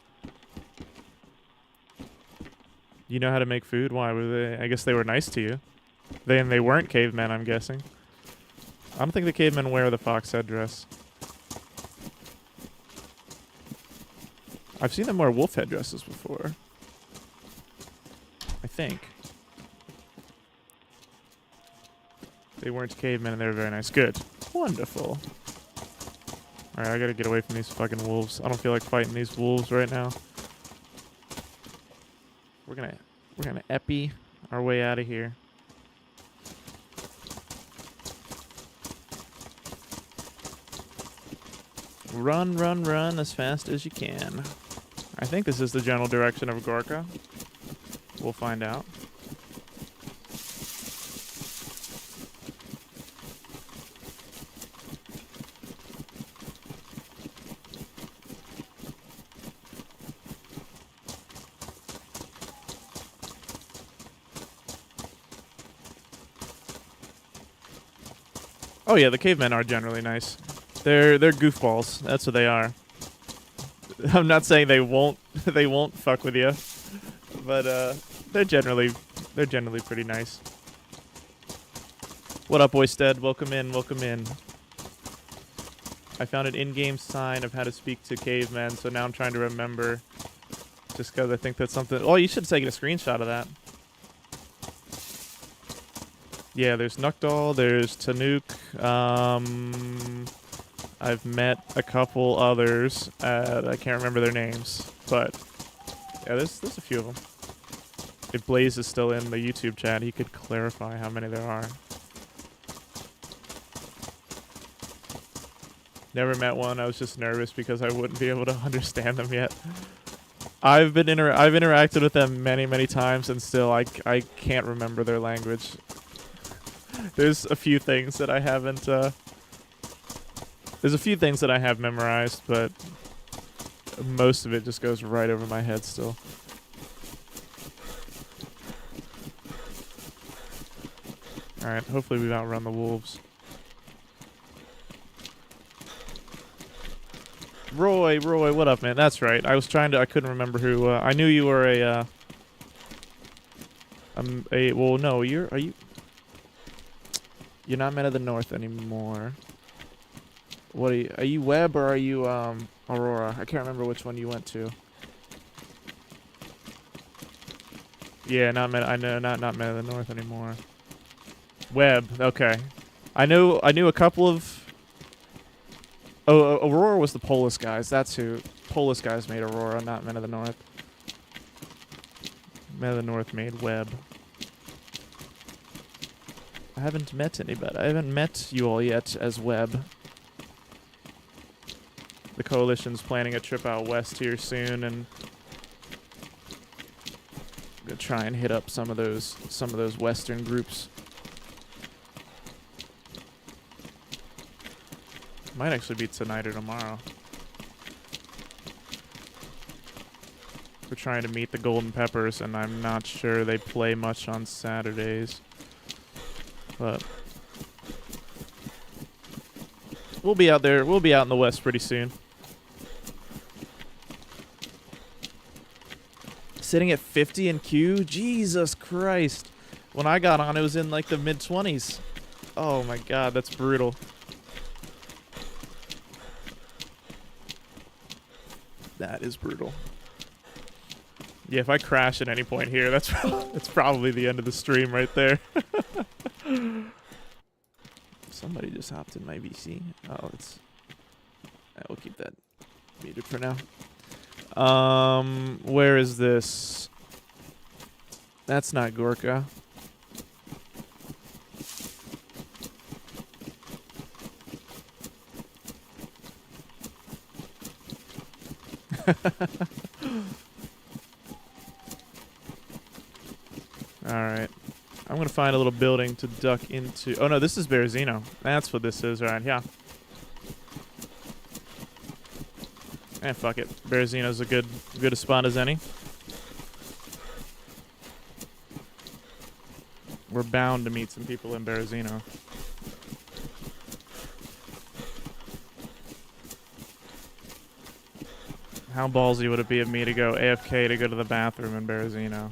You know how to make food? Why were they? I guess they were nice to you. They weren't cavemen, I'm guessing. I don't think the cavemen wear the fox headdress. I've seen them wear wolf headdresses before. I think. They weren't cavemen and they were very nice. Good. Wonderful. Alright, I gotta get away from these fucking wolves. I don't feel like fighting these wolves right now. We're gonna epi our way out of here. Run, run, run as fast as you can. I think this is the general direction of Gorka. We'll find out. Oh yeah, the cavemen are generally nice. They're goofballs. That's what they are. I'm not saying they won't fuck with you, but they're generally pretty nice. What up, Oystead? Welcome in, welcome in. I found an in-game sign of how to speak to cavemen, so now I'm trying to remember. Just because I think that's something. Oh, you should have taken a screenshot of that. Yeah, there's Nukdal, there's Tanuk. I've met a couple others. I can't remember their names, but yeah, there's a few of them. If Blaze is still in the YouTube chat, he could clarify how many there are. Never met one. I was just nervous because I wouldn't be able to understand them yet. I've interacted with them many times, and still I can't remember their language. There's a few things that I haven't. There's a few things that I have memorized, but most of it just goes right over my head still. Alright, hopefully we've outrun the wolves. Roy, what up, man? That's right. I couldn't remember who, I knew you were well, no, you're not Men of the North anymore. What are you Webb or are you, Aurora? I can't remember which one you went to. Yeah, not Men of the North anymore. Webb, okay. I knew a couple of... Oh, Aurora was the Polis guys. That's who. Polis guys made Aurora, not Men of the North. Men of the North made Webb. I haven't met anybody. I haven't met you all yet as Webb. The Coalition's planning a trip out west here soon, and I'm gonna try and hit up some of those Western groups. Might actually be tonight or tomorrow. We're trying to meet the Golden Peppers, and I'm not sure they play much on Saturdays. But we'll be out there. We'll be out in the West pretty soon. Sitting at 50 in Q? Jesus Christ. When I got on, it was in like the mid-20s. Oh my god, that's brutal. That is brutal. Yeah, if I crash at any point here, that's probably the end of the stream right there. Somebody just hopped in my VC. Oh, we'll keep that muted for now. Where is this? That's not Gorka. Alright. I'm gonna find a little building to duck into. Oh no, this is Berezino. That's what this is right here. Fuck it. Berezino's a good a spot as any. We're bound to meet some people in Berezino. How ballsy would it be of me to go AFK to go to the bathroom in Berezino?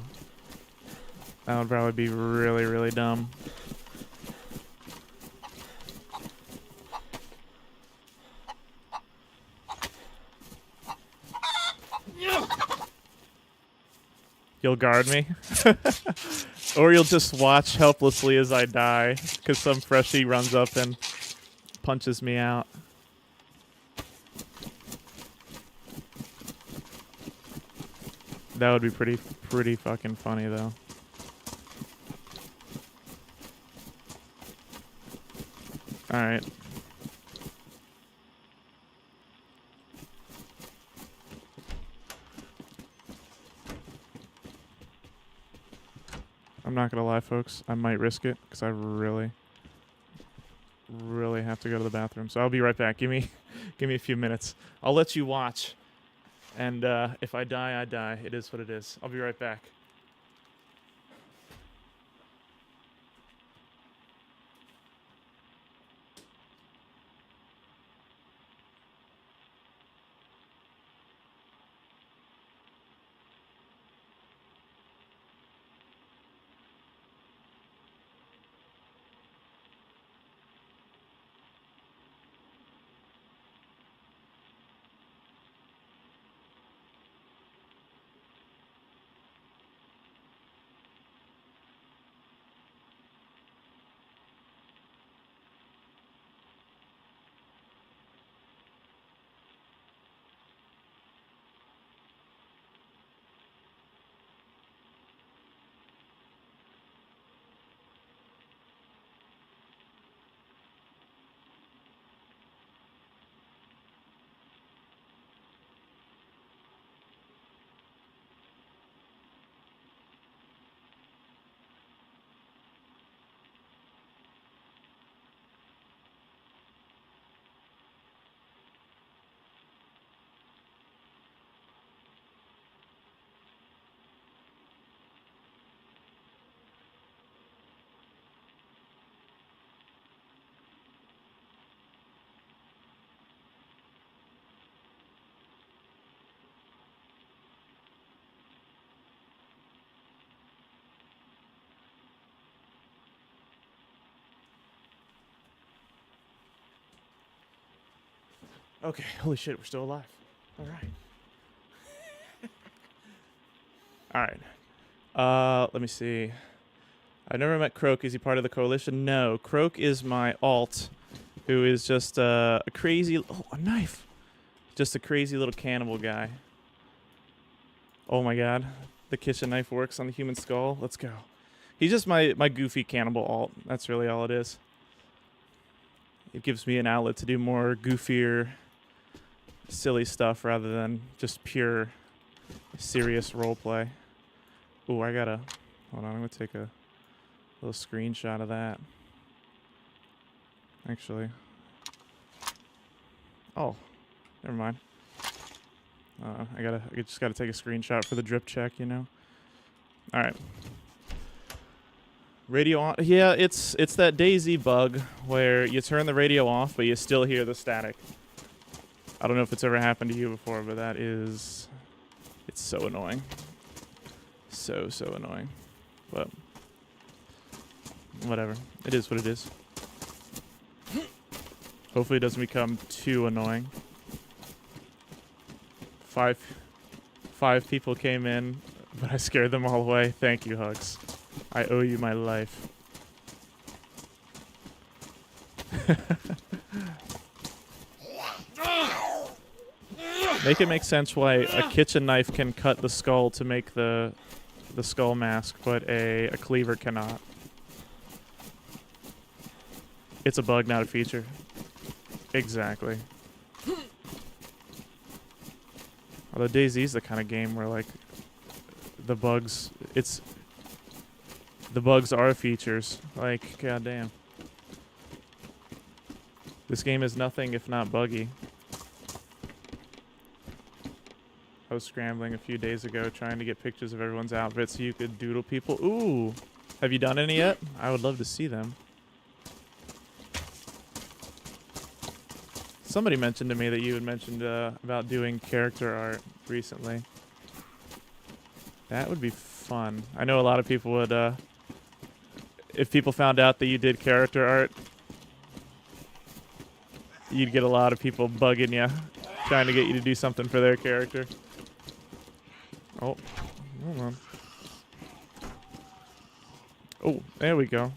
That would probably be really, really dumb. You'll guard me? Or you'll just watch helplessly as I die, because some freshie runs up and punches me out. That would be pretty fucking funny, though. Alright. I'm not gonna lie, folks. I might risk it, because I really have to go to the bathroom. So I'll be right back. Give me a few minutes. I'll let you watch. And if I die, I die. It is what it is. I'll be right back. Okay, holy shit, we're still alive. All right. All right. Let me see. I've never met Croak. Is he part of the coalition? No. Croak is my alt, who is just a crazy... Oh, a knife! Just a crazy little cannibal guy. Oh my god. The kitchen knife works on the human skull. Let's go. He's just my goofy cannibal alt. That's really all it is. It gives me an outlet to do more goofier, silly stuff rather than just pure, serious roleplay. Ooh, I gotta... Hold on, I'm gonna take a little screenshot of that. Actually. Oh, never mind. I just gotta take a screenshot for the drip check, you know? Alright. Radio on. Yeah, it's that DayZ bug where you turn the radio off, but you still hear the static. I don't know if it's ever happened to you before, but that is... It's so annoying. So annoying. But... whatever. It is what it is. Hopefully it doesn't become too annoying. Five people came in, but I scared them all away. Thank you, Hugs. I owe you my life. Make it make sense why a kitchen knife can cut the skull to make the skull mask, but a cleaver cannot. It's a bug, not a feature. Exactly. Although DayZ's the kind of game where, like, the bugs are features. Like, goddamn. This game is nothing if not buggy. I was scrambling a few days ago trying to get pictures of everyone's outfits so you could doodle people. Ooh! Have you done any yet? I would love to see them. Somebody mentioned to me that you had mentioned about doing character art recently. That would be fun. I know a lot of people would, if people found out that you did character art, you'd get a lot of people bugging you, trying to get you to do something for their character. Oh, hold on. Oh, there we go.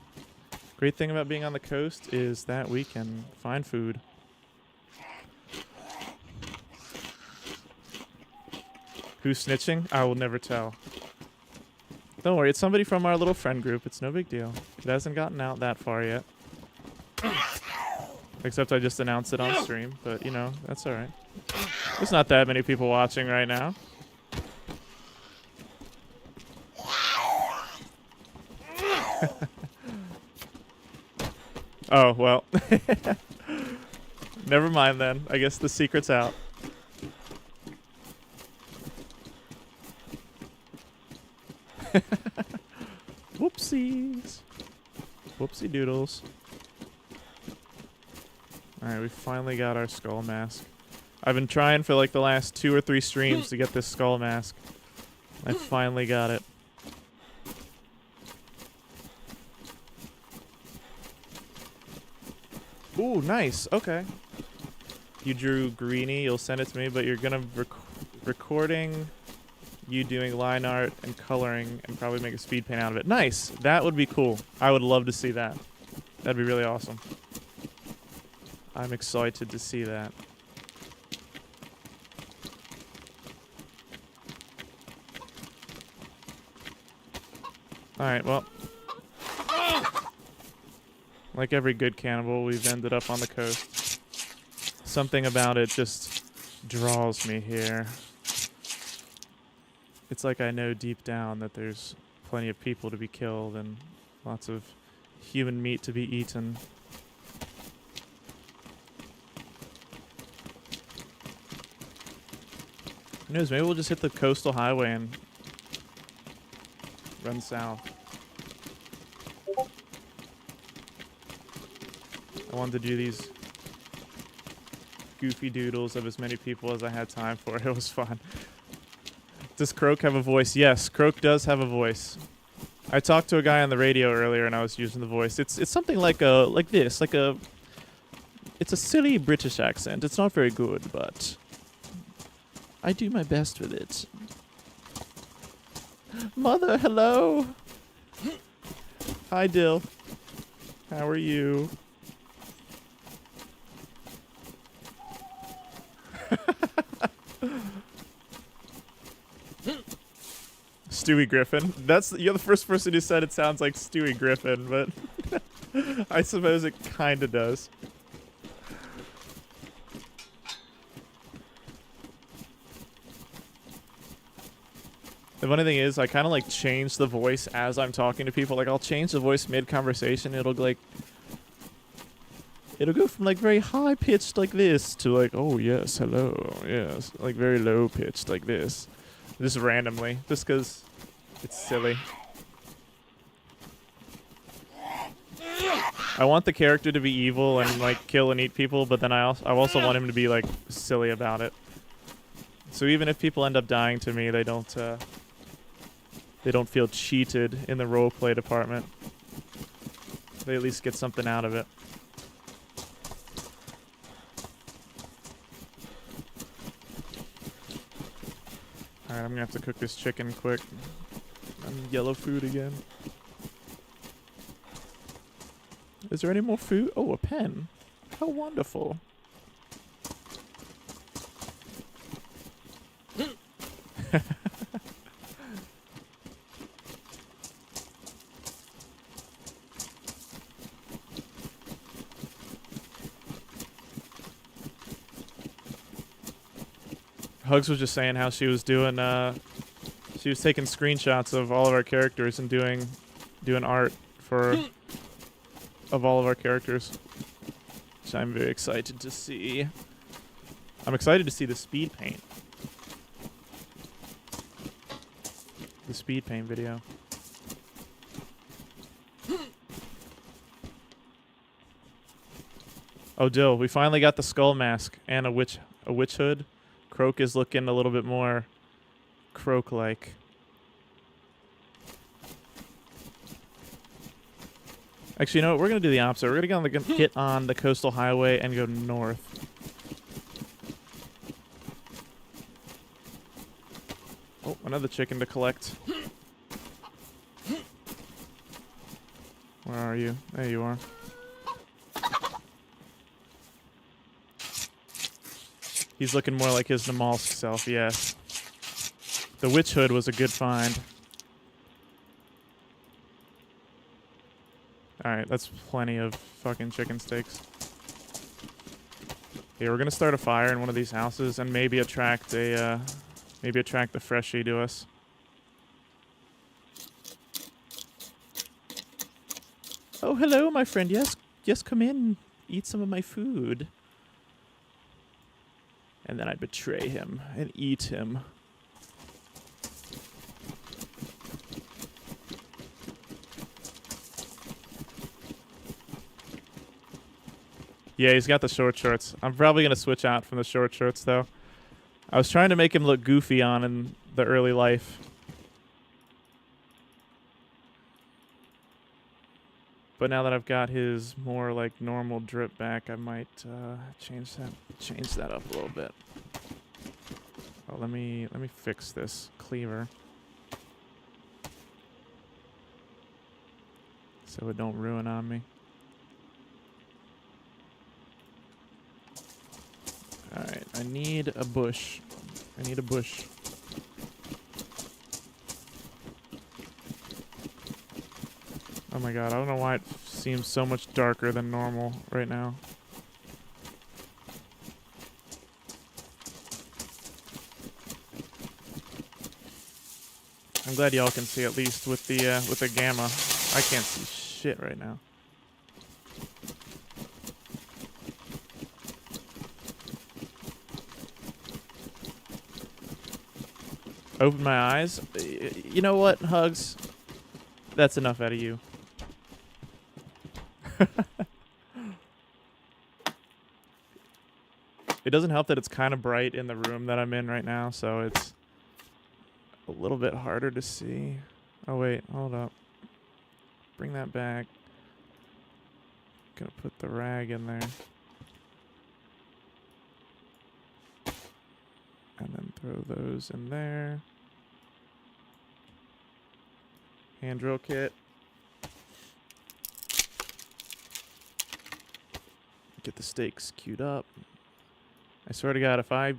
Great thing about being on the coast is that we can find food. Who's snitching? I will never tell. Don't worry, it's somebody from our little friend group. It's no big deal. It hasn't gotten out that far yet. Except I just announced it on stream, but you know, that's alright. There's not that many people watching right now. Oh, well. Never mind then. I guess the secret's out. Whoopsies. Whoopsie doodles. Alright, we finally got our skull mask. I've been trying for like the last 2 or 3 streams to get this skull mask. I finally got it. Ooh, nice. Okay. You drew greenie, you'll send it to me, but you're gonna recording you doing line art and coloring and probably make a speed paint out of it. Nice. That would be cool. I would love to see that. That'd be really awesome. I'm excited to see that. Alright, well. Like every good cannibal, we've ended up on the coast. Something about it just draws me here. It's like I know deep down that there's plenty of people to be killed and lots of human meat to be eaten. Who knows, maybe we'll just hit the coastal highway and run south. I wanted to do these goofy doodles of as many people as I had time for. It was fun. Does Croak have a voice? Yes, Croak does have a voice. I talked to a guy on the radio earlier and I was using the voice. It's something like this, like a It's a silly British accent. It's not very good, but I do my best with it. Mother, hello. Hi, Dill. How are you? Stewie Griffin. You're the first person who said it sounds like Stewie Griffin, but I suppose it kind of does. The funny thing is, I kind of like change the voice as I'm talking to people. Like, I'll change the voice mid-conversation. It'll go from like very high pitched like this to like, oh yes, hello, yes, like very low pitched like this, just randomly, just because it's silly. I want the character to be evil and like kill and eat people, but then I also want him to be like silly about it. So even if people end up dying to me, they don't feel cheated in the roleplay department. They at least get something out of it. Alright, I'm gonna have to cook this chicken quick. I'm yellow food again. Is there any more food? Oh, a pen. How wonderful. Hugs was just saying how she was doing, she was taking screenshots of all of our characters and doing art of all of our characters, which I'm very excited to see. I'm excited to see the speed paint. The speed paint video. Oh, Dill, we finally got the skull mask and a witch hood. Croak is looking a little bit more Croak-like. Actually, you know what? We're going to do the opposite. We're going to get on the coastal highway and go north. Oh, another chicken to collect. Where are you? There you are. He's looking more like his Namalsk self, yes. The witch hood was a good find. Alright, that's plenty of fucking chicken steaks. Yeah, we're gonna start a fire in one of these houses and maybe attract the freshie to us. Oh, hello, my friend. Yes, come in. Eat some of my food. And then I betray him and eat him. Yeah, he's got the short shorts. I'm probably going to switch out from the short shorts, though. I was trying to make him look goofy in the early life. But now that I've got his more like normal drip back, I might change that up a little bit. Oh, let me fix this cleaver so it don't ruin on me. All right, I need a bush. Oh my god, I don't know why it seems so much darker than normal right now. I'm glad y'all can see at least with the gamma. I can't see shit right now. Open my eyes. You know what, Hugs? That's enough out of you. It doesn't help that it's kind of bright in the room that I'm in right now, so it's a little bit harder to see. Oh wait, hold up. Bring that back. Gonna put the rag in there. Throw those in there. Hand drill kit. Get the steaks queued up. I swear to God, if I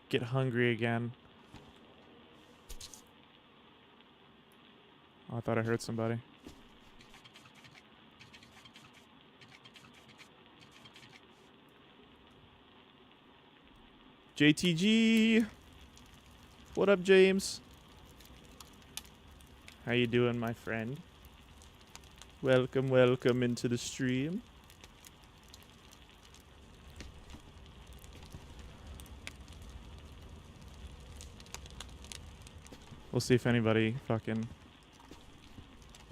get hungry again. Oh, I thought I heard somebody. JTG. What up, James? How you doing, my friend? Welcome into the stream. We'll see if anybody fucking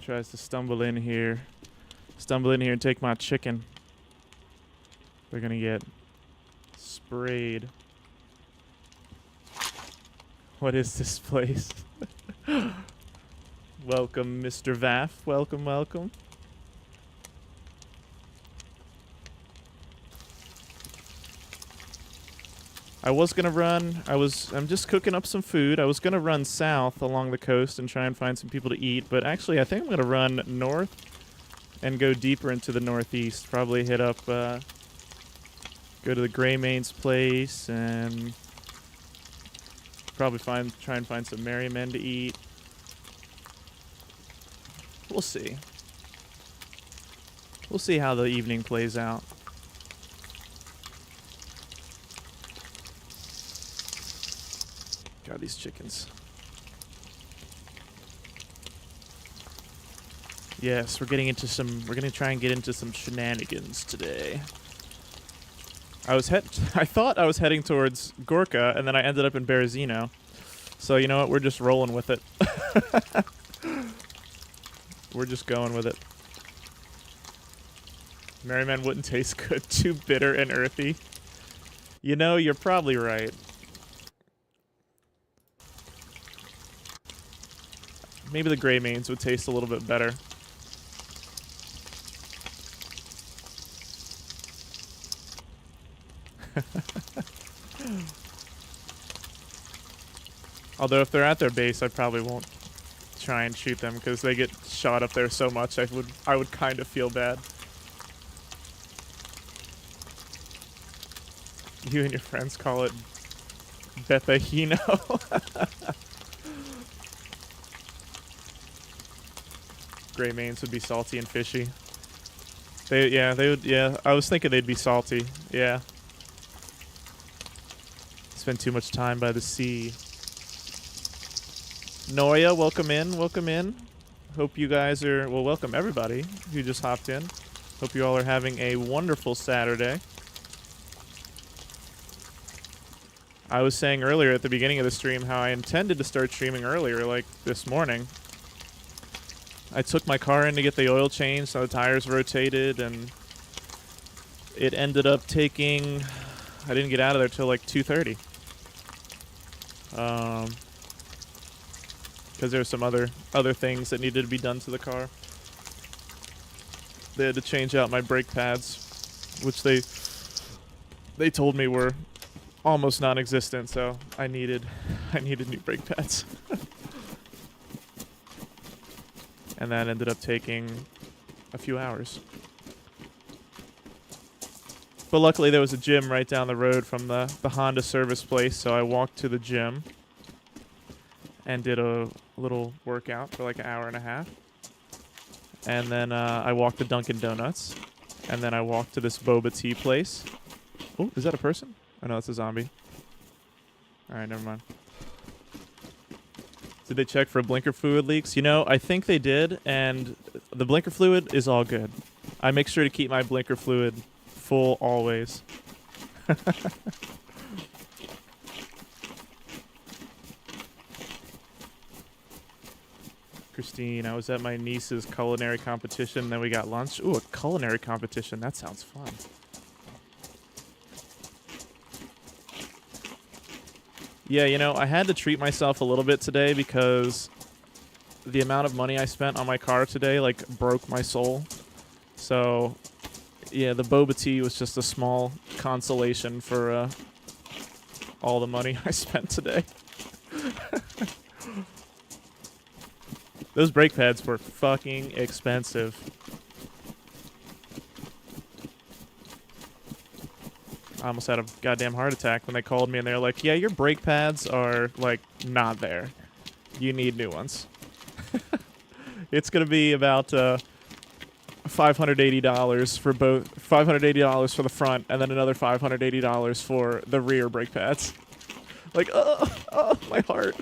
tries to stumble in here and take my chicken. They're gonna get sprayed. What is this place? Welcome, Mr. Vaff. Welcome. I was gonna run. I'm just cooking up some food. I was gonna run south along the coast and try and find some people to eat, but actually I think I'm gonna run north and go deeper into the northeast. Probably hit up, go to the Greymane's place and probably try and find some merry men to eat. We'll see. We'll see how the evening plays out. God, these chickens. Yes, we're gonna try and get into some shenanigans today. I thought I was heading towards Gorka, and then I ended up in Berezino. So you know what? We're just rolling with it. We're just going with it. Merry Men wouldn't taste good. Too bitter and earthy. You know, you're probably right. Maybe the Greymanes would taste a little bit better. Although if they're at their base, I probably won't try and shoot them because they get shot up there so much. I would kind of feel bad. You and your friends call it Bethahino. Greymanes would be salty and fishy. They would. Yeah, I was thinking they'd be salty. Yeah. Spend too much time by the sea. Noya, welcome in. Hope you guys are, well, welcome everybody who just hopped in. Hope you all are having a wonderful Saturday. I was saying earlier at the beginning of the stream how I intended to start streaming earlier, like this morning. I took my car in to get the oil changed, so the tires rotated, and it ended up taking, I didn't get out of there till like 2:30. Because there were some other things that needed to be done to the car. They had to change out my brake pads, which they told me were almost non-existent, so I needed new brake pads. And that ended up taking a few hours. But luckily there was a gym right down the road from the Honda service place, so I walked to the gym and did a little workout for like an hour and a half. And then I walked to Dunkin' Donuts. And then I walked to this boba tea place. Oh, is that a person? Oh no, it's a zombie. Alright, never mind. Did they check for blinker fluid leaks? You know, I think they did, and the blinker fluid is all good. I make sure to keep my blinker fluid full always. Christine, I was at my niece's culinary competition, then we got lunch. Ooh, a culinary competition. That sounds fun. Yeah, you know, I had to treat myself a little bit today because the amount of money I spent on my car today, like, broke my soul. So, yeah, the boba tea was just a small consolation for all the money I spent today. Those brake pads were fucking expensive. I almost had a goddamn heart attack when they called me and they're like, yeah, your brake pads are, like, not there. You need new ones. It's going to be about $580 for both, $580 for the front and then another $580 for the rear brake pads. Like, oh, my heart.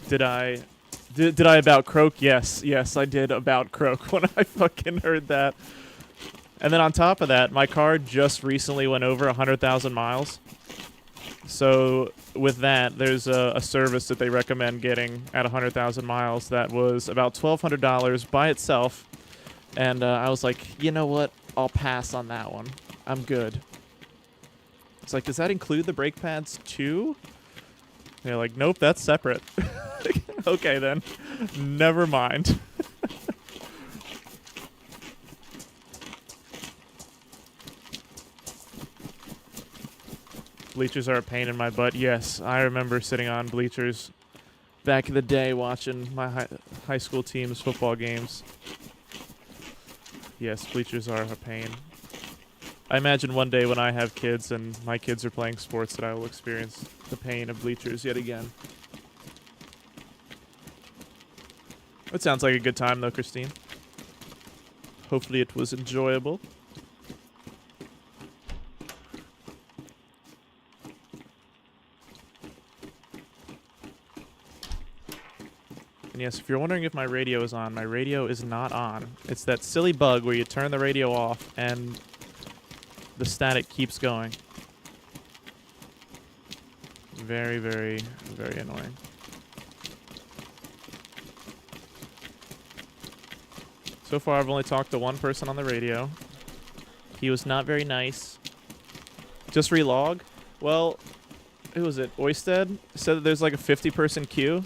Did I about Croak? Yes, I did about Croak when I fucking heard that. And then on top of that, my car just recently went over 100,000 miles. So with that, there's a service that they recommend getting at 100,000 miles that was about $1,200 by itself. And I was like, you know what? I'll pass on that one. I'm good. It's like, does that include the brake pads too? They're like, nope, that's separate. Okay, then. Never mind. Bleachers are a pain in my butt. Yes, I remember sitting on bleachers back in the day watching my high school team's football games. Yes, bleachers are a pain. I imagine one day when I have kids and my kids are playing sports that I will experience the pain of bleachers yet again. It sounds like a good time, though, Christine. Hopefully it was enjoyable. And yes, if you're wondering if my radio is on, my radio is not on. It's that silly bug where you turn the radio off and the static keeps going. Very, very, very annoying. So far, I've only talked to one person on the radio. He was not very nice. Just relog? Well, who was it? Oysted said that there's like a 50-person queue.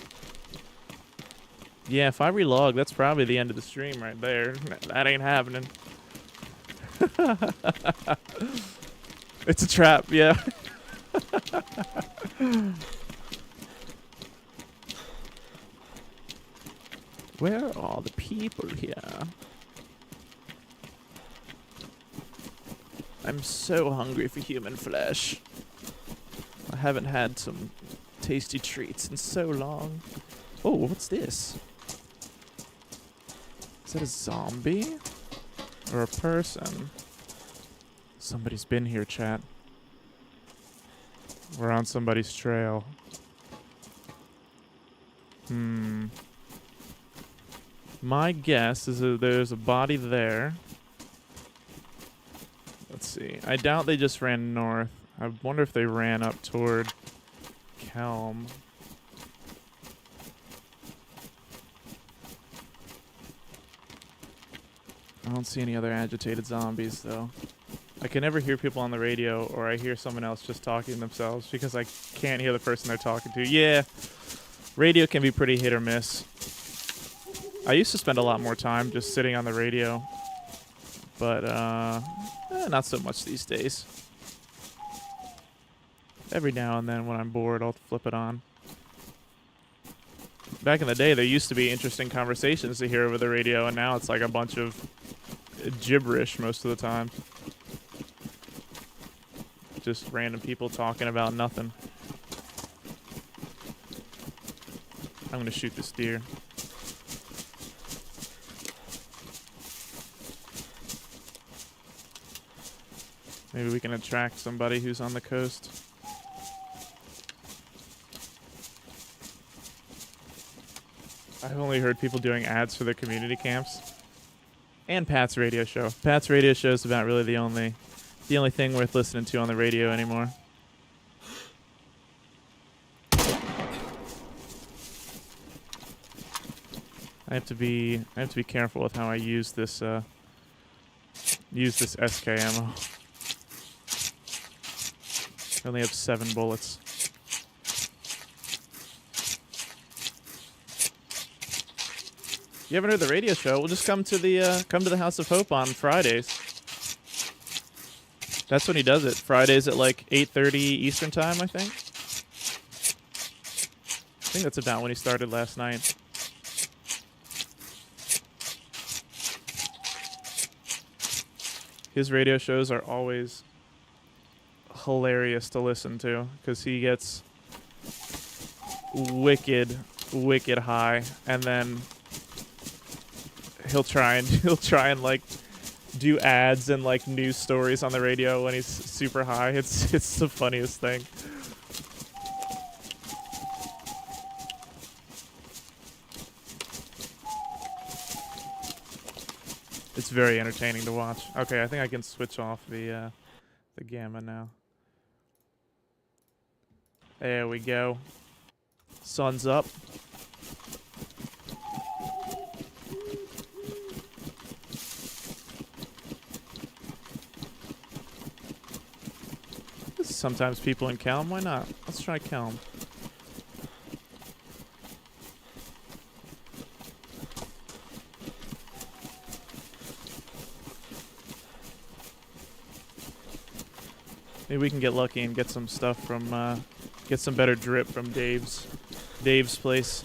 Yeah, if I relog, that's probably the end of the stream right there. That ain't happening. It's a trap, yeah. Where are all the people here? I'm so hungry for human flesh. I haven't had some tasty treats in so long. Oh, what's this? Is that a zombie? Or a person? Somebody's been here, chat. We're on somebody's trail. My guess is that there's a body there. Let's see. I doubt they just ran north. I wonder if they ran up toward Kelm. I don't see any other agitated zombies, though. I can never hear people on the radio, or I hear someone else just talking to themselves because I can't hear the person they're talking to. Yeah, radio can be pretty hit or miss. I used to spend a lot more time just sitting on the radio, but not so much these days. Every now and then when I'm bored, I'll flip it on. Back in the day, there used to be interesting conversations to hear over the radio, and now it's like a bunch of gibberish most of the time. Just random people talking about nothing. I'm gonna shoot this deer. Maybe we can attract somebody who's on the coast. I've only heard people doing ads for their community camps. And Pat's radio show. Pat's radio show is about really the only thing worth listening to on the radio anymore. I have to be careful with how I use this SK ammo. I only have 7 bullets. You haven't heard the radio show? We'll just come to the House of Hope on Fridays. That's when he does it. Fridays at like 8:30 Eastern time, I think. I think that's about when he started last night. His radio shows are always hilarious to listen to because he gets wicked high, and then he'll try and like do ads and like news stories on the radio when he's super high. It's the funniest thing. It's very entertaining to watch. Okay, I think I can switch off the gamma now. There we go. Sun's up. Sometimes people in Kelm. Why not? Let's try Kelm. Maybe we can get lucky and get some stuff from, get some better drip from Dave's place.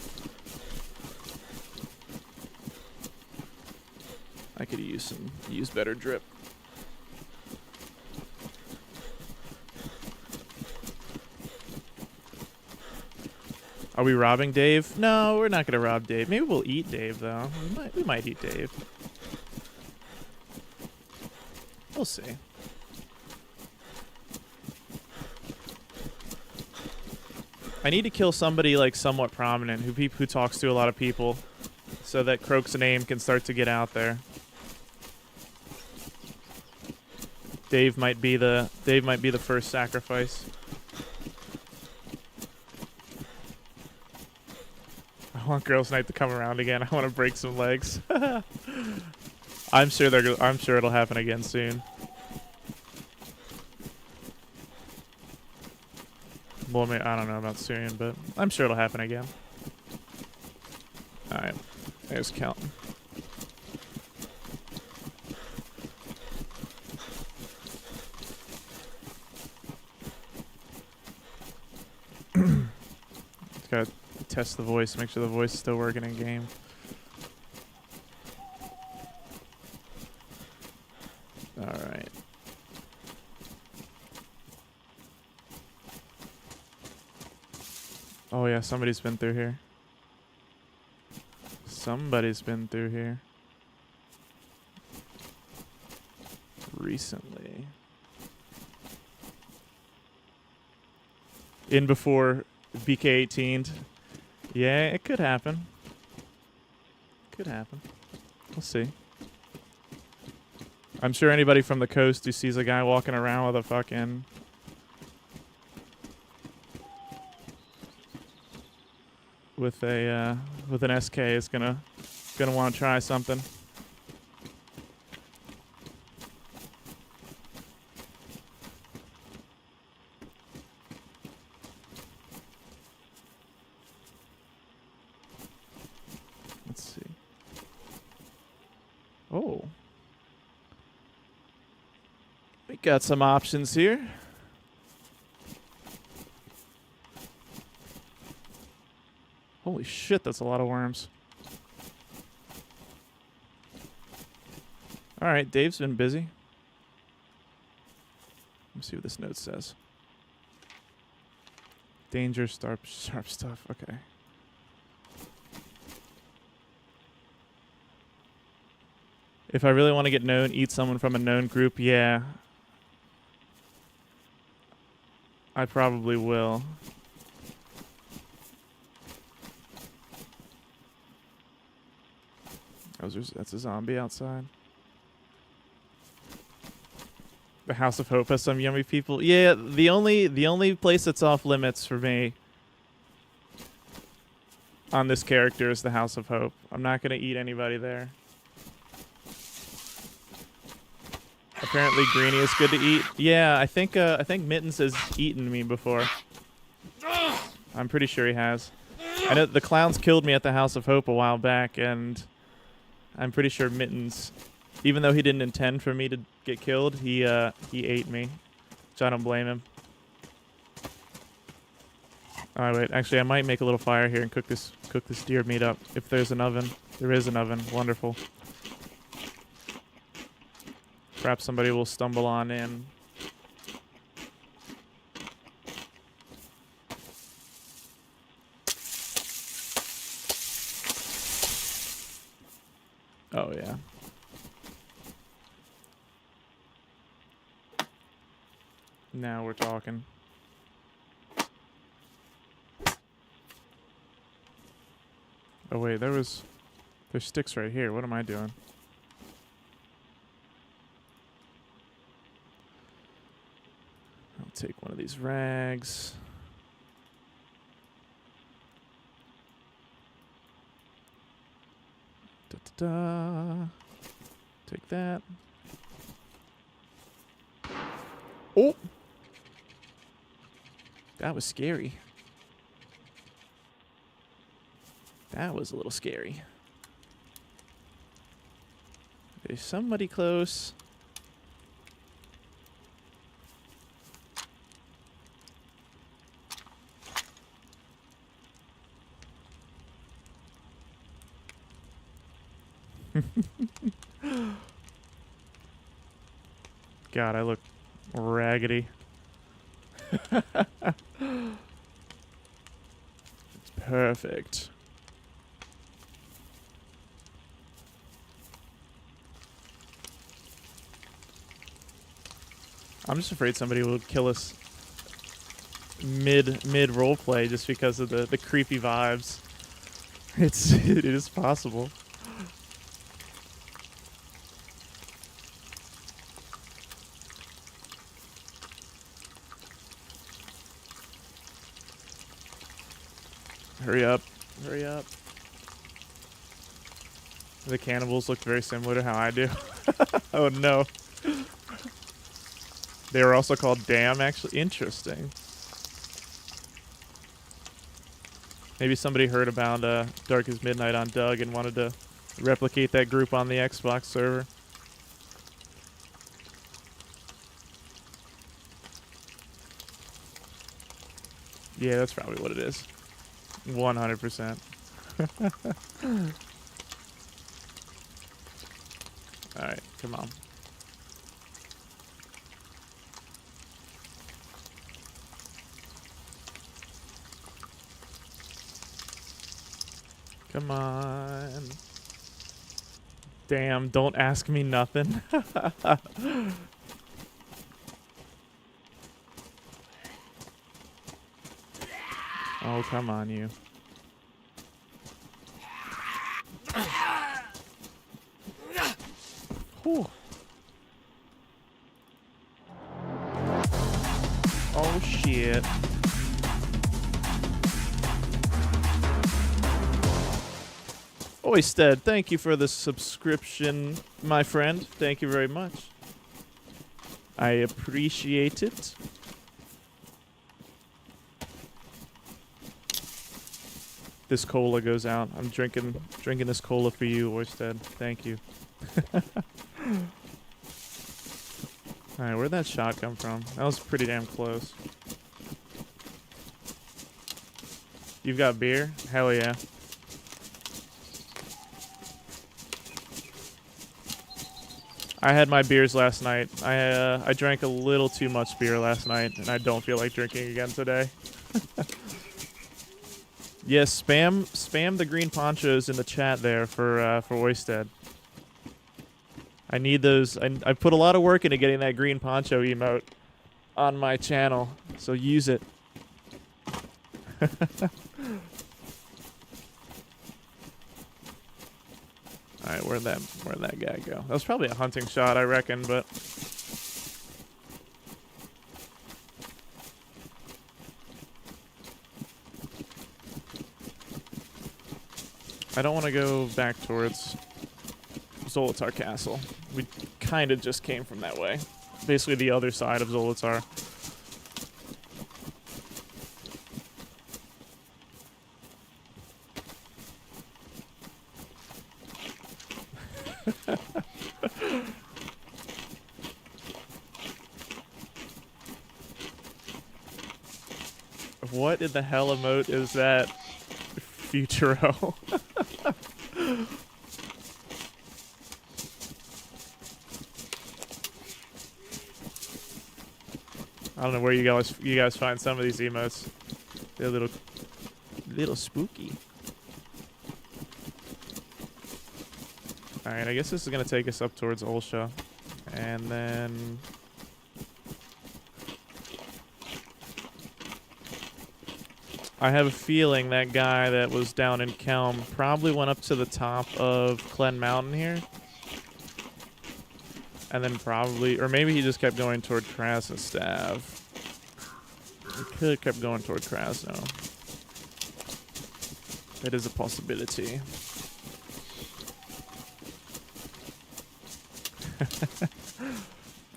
I could use better drip. Are we robbing Dave? No, we're not gonna rob Dave. Maybe we'll eat Dave though. We might eat Dave. We'll see. I need to kill somebody like somewhat prominent who talks to a lot of people, so that Croak's name can start to get out there. Dave might be the first sacrifice. I want girls' night to come around again. I want to break some legs. I'm sure it'll happen again soon. Well, I don't know about soon, but I'm sure it'll happen again. All right, there's counting. Just gotta test the voice, make sure the voice is still working in game. All right. Oh yeah, somebody's been through here. Somebody's been through here. Recently. In before BK18'd. Yeah, it could happen. Could happen. We'll see. I'm sure anybody from the coast who sees a guy walking around with a fucking... with an SK is gonna want to try something. Let's see. Oh, we got some options here. Holy shit, that's a lot of worms. Alright, Dave's been busy. Let me see what this note says. Danger, sharp stuff. Okay. If I really want to get known, eat someone from a known group, yeah. I probably will. That's a zombie outside. The House of Hope has some yummy people. Yeah, the only place that's off limits for me on this character is the House of Hope. I'm not gonna eat anybody there. Apparently Greenie is good to eat. Yeah, I think Mittens has eaten me before. I'm pretty sure he has. I know the clowns killed me at the House of Hope a while back, and I'm pretty sure Mittens, even though he didn't intend for me to get killed, he ate me. Which I don't blame him. All right, wait. Actually, I might make a little fire here and cook this deer meat up. If there's an oven, there is an oven. Wonderful. Perhaps somebody will stumble on in. Oh yeah. Now we're talking. Oh wait, there's sticks right here. What am I doing? I'll take one of these rags. Da-da-da. Take that. Oh! That was scary. That was a little scary. There's somebody close. God, I look raggedy. It's perfect. I'm just afraid somebody will kill us mid roleplay just because of the creepy vibes. It is possible. Hurry up. Hurry up. The cannibals look very similar to how I do. Oh no. They were also called Damn, actually. Interesting. Maybe somebody heard about Dark as Midnight on Doug and wanted to replicate that group on the Xbox server. Yeah, that's probably what it is. 100%. Alright, come on. Come on. Damn, don't ask me nothing. Oh, come on, you. Whew. Oh, shit. Oysted, thank you for the subscription, my friend. Thank you very much. I appreciate it. This cola goes out. I'm drinking this cola for you, Oysted. Thank you. Alright, where'd that shot come from? That was pretty damn close. You've got beer? Hell yeah. I had my beers last night. I drank a little too much beer last night, and I don't feel like drinking again today. Yes, spam the green ponchos in the chat there for Oysted. I need those. I put a lot of work into getting that green poncho emote on my channel, so use it. Alright, where'd that guy go? That was probably a hunting shot, I reckon, but I don't want to go back towards Zolotar Castle. We kind of just came from that way. Basically the other side of Zolotar. What in the hell emote is that? Futuro. I don't know where you guys find some of these emotes. They're a little spooky. Alright, I guess this is gonna take us up towards Olsha. And then I have a feeling that guy that was down in Kelm probably went up to the top of Clen Mountain here. And then probably, or maybe he just kept going toward Krasnostav. He could have kept going toward Krasno. That is a possibility.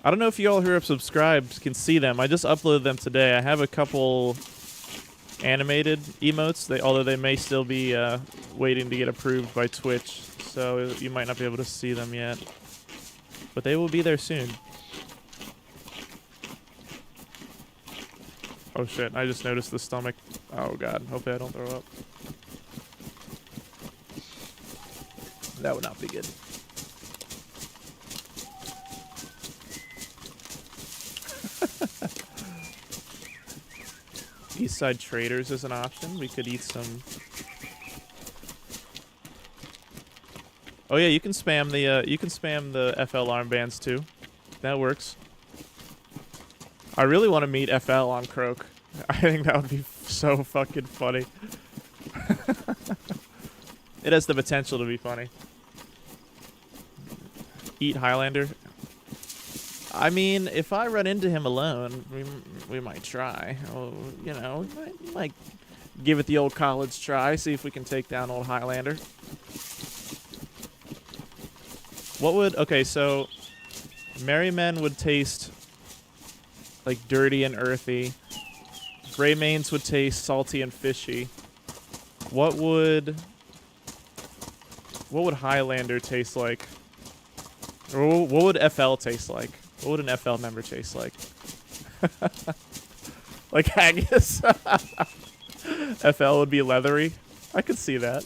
I don't know if you all who are subscribed can see them. I just uploaded them today. I have a couple animated emotes, although they may still be waiting to get approved by Twitch, so you might not be able to see them yet. But they will be there soon. Oh shit, I just noticed the stomach. Oh god, hopefully I don't throw up. That would not be good. Eastside Traders is an option. We could eat some. Oh yeah, you can spam the FL armbands too. That works. I really want to meet FL on Croak. I think that would be so fucking funny. It has the potential to be funny. Eat Highlander. I mean, if I run into him alone, we might try. Oh, you know, we might give it the old college try, see if we can take down old Highlander. What would... Okay, so... Merry Men would taste like dirty and earthy. Greymanes would taste salty and fishy. What would Highlander taste like? Or what would FL taste like? What would an FL member taste like? Like haggis. FL would be leathery. I could see that.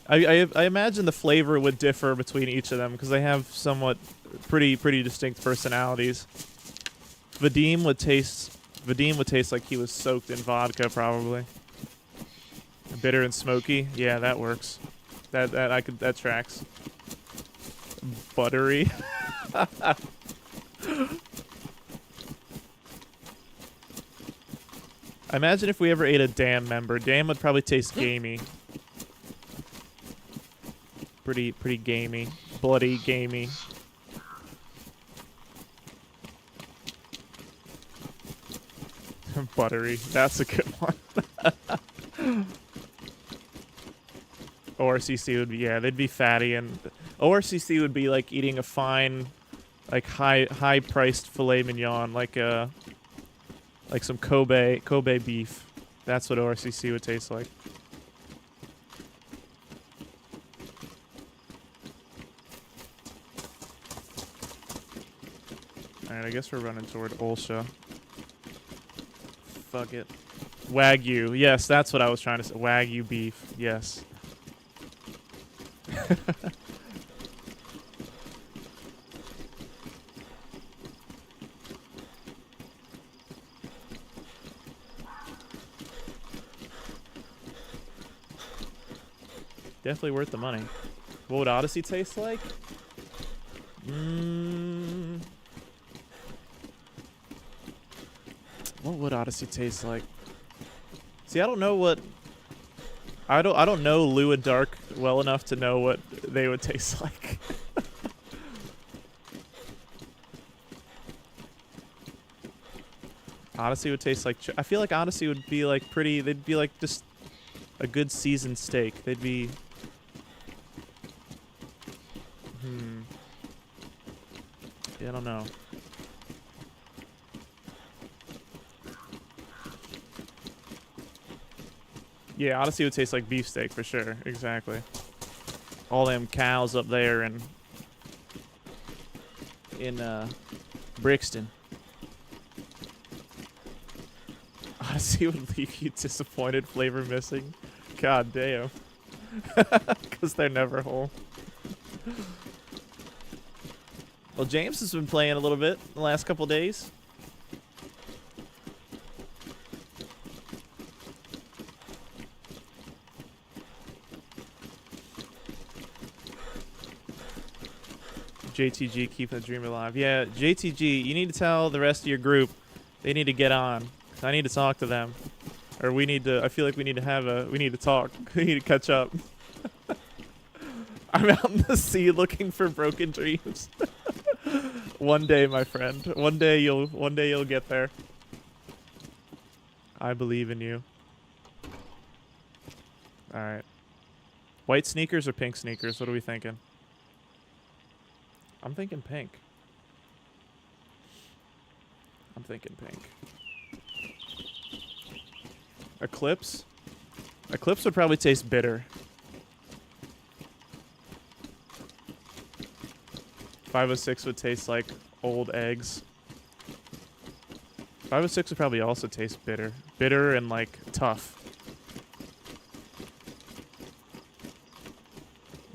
I imagine the flavor would differ between each of them because they have somewhat pretty distinct personalities. Vadim would taste like he was soaked in vodka probably. Bitter and smoky. Yeah, that works. That tracks. Buttery. I imagine if we ever ate a Dam member, Dam would probably taste gamey. Pretty gamey. Bloody gamey. Buttery. That's a good one. ORCC would be, yeah, they'd be fatty, and ORCC would be like eating a fine, like high priced filet mignon, like some Kobe beef. That's what ORCC would taste like. Alright, I guess we're running toward Olsha. Fuck it. Wagyu. Yes, that's what I was trying to say. Wagyu beef. Yes. Definitely worth the money. What would Odyssey taste like? What would Odyssey taste like? See, I don't know what... I don't know Lou and Dark well enough to know what they would taste like. Odyssey would taste like... I feel like Odyssey would be like pretty... They'd be like just a good seasoned steak. They'd be... Yeah, I don't know. Yeah, Odyssey would taste like beefsteak for sure. Exactly. All them cows up there in Brixton. Odyssey would leave you disappointed, flavor missing. God damn. Because they're never whole. Well, James has been playing a little bit the last couple days. JTG, keep the dream alive. Yeah, JTG, you need to tell the rest of your group they need to get on. I need to talk to them. Or we need to, I feel like we need to talk. We need to catch up. I'm out in the sea looking for broken dreams. One day, my friend. One day you'll get there. I believe in you. Alright. White sneakers or pink sneakers? What are we thinking? I'm thinking pink. I'm thinking pink. Eclipse? Eclipse would probably taste bitter. 506 would taste like old eggs. 506 would probably also taste bitter. Bitter and like tough.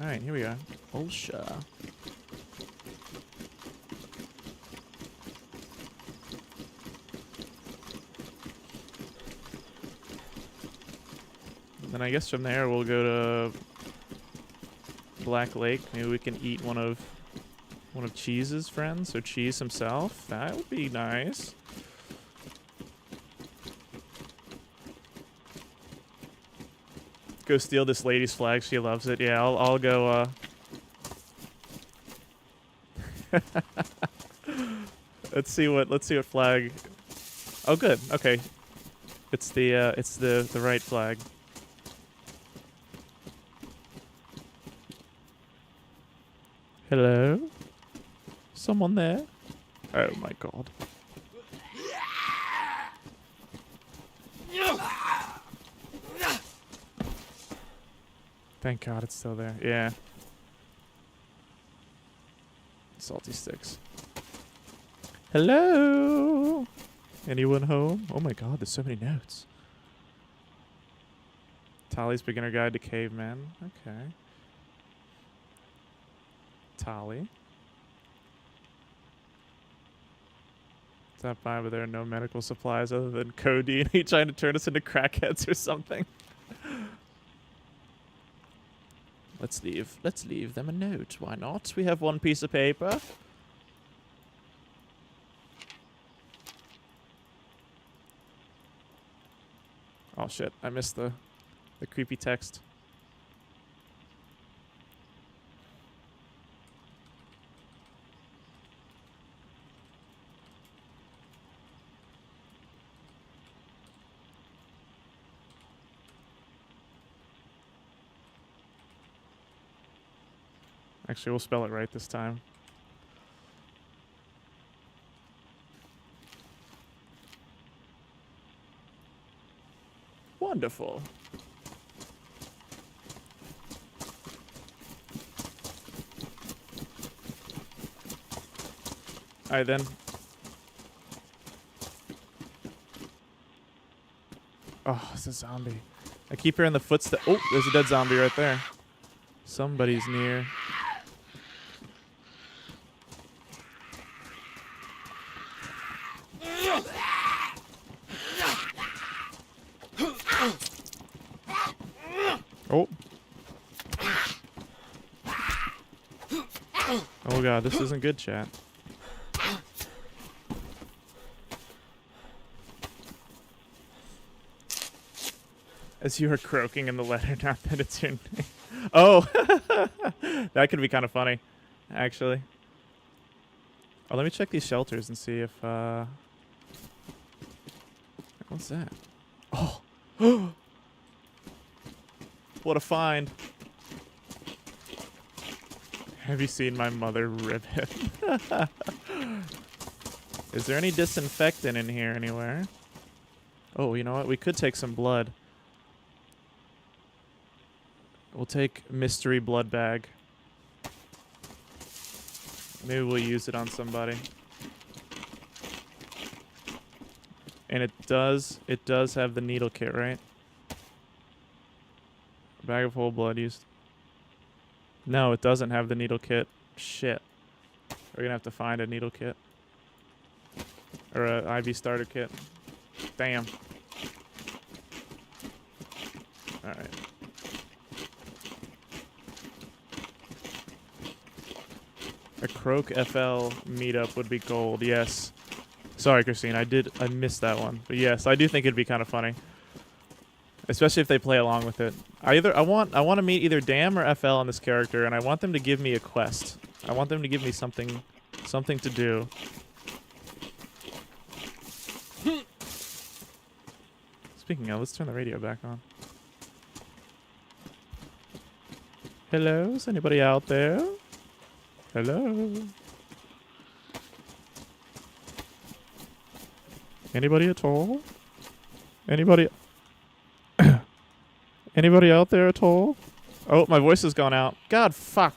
Alright, here we are. Olsha. Then I guess from there we'll go to Black Lake. Maybe we can eat one of Cheese's friends, or Cheese himself. That would be nice. Go steal this lady's flag. She loves it. Yeah, I'll go. Let's see what flag. Oh, good. Okay, it's the right flag. Hello? Someone there? Oh my god. Thank god it's still there. Yeah. Salty sticks. Hello? Anyone home? Oh my god, there's so many notes. Tali's Beginner Guide to Cavemen. Okay. Tali. Stop by, but there are no medical supplies other than codeine. He trying to turn us into crackheads or something. Let's leave them a note. Why not? We have one piece of paper. Oh shit, I missed the creepy text. Actually, we'll spell it right this time. Wonderful. Alright then. Oh, it's a zombie. I keep hearing the footsteps. Oh, there's a dead zombie right there. Somebody's near. Oh. Oh god, this isn't good, chat. As you are croaking in the letter, not that it's your name. Oh! That could be kind of funny, actually. Oh, let me check these shelters and see if, what's that? Oh! What a find. Have you seen my mother ribbon? Is there any disinfectant in here anywhere? Oh, you know what? We could take some blood. We'll take mystery blood bag. Maybe we'll use it on somebody. And it does have the needle kit, right? Bag of whole blood used. No, it doesn't have the needle kit. Shit. We're gonna have to find a needle kit. Or a IV starter kit. Damn. Alright. A Croak FL meetup would be gold, yes. Sorry, Christine, I missed that one. But yes, I do think it'd be kind of funny. Especially if they play along with it. I want to meet either Dam or FL on this character, and I want them to give me a quest. I want them to give me something to do. Speaking of, let's turn the radio back on. Hello? Is anybody out there? Hello? Anybody at all? Anybody? Anybody out there at all? Oh, my voice has gone out. God, fuck.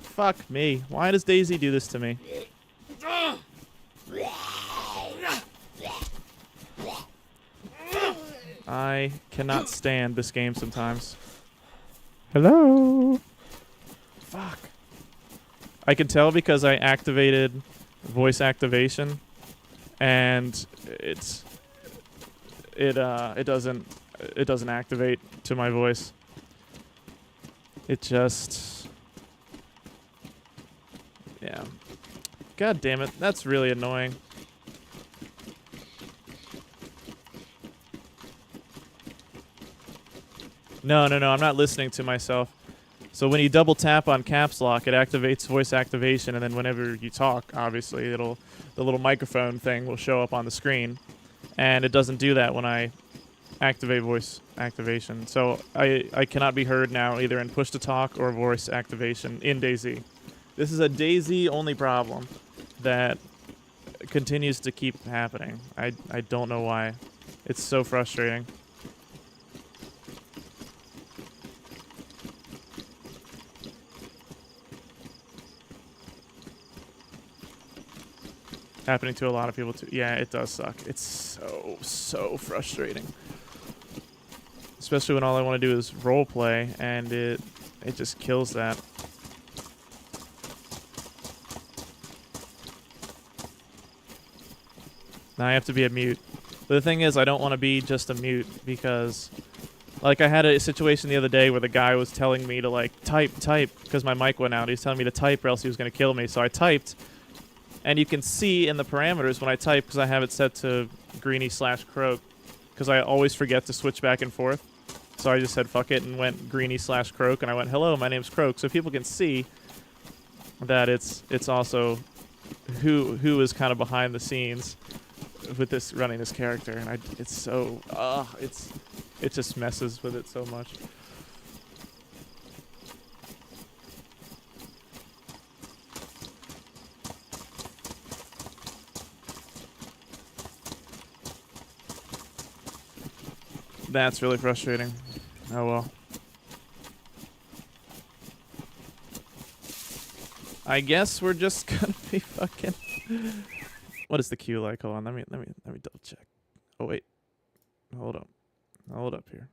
Fuck me. Why does DayZ do this to me? I cannot stand this game sometimes. Hello? Fuck. I can tell because I activated voice activation, and it doesn't activate to my voice. It just, yeah. God damn it, that's really annoying. No, I'm not listening to myself. So when you double tap on caps lock, it activates voice activation, and then whenever you talk, obviously, the little microphone thing will show up on the screen, and it doesn't do that when I activate voice activation. So I cannot be heard now either in push to talk or voice activation in DayZ. This is a DayZ only problem that continues to keep happening. I don't know why. It's so frustrating. Happening to a lot of people too. Yeah, it does suck. It's so frustrating. Especially when all I want to do is roleplay, and it just kills that. Now I have to be a mute. But the thing is, I don't want to be just a mute because, like, I had a situation the other day where the guy was telling me to, like, type, because my mic went out. He was telling me to type or else he was going to kill me. So I typed, and you can see in the parameters when I type, because I have it set to greenie/croak, because I always forget to switch back and forth. So I just said fuck it and went greenie/croak, and I went, hello, my name's Croak, so people can see that it's also who is kind of behind the scenes with this running this character, and it's so it just messes with it so much. That's really frustrating. Oh well. I guess we're just gonna be fucking. What is the queue like? Hold on, let me double check. Oh wait, hold up here.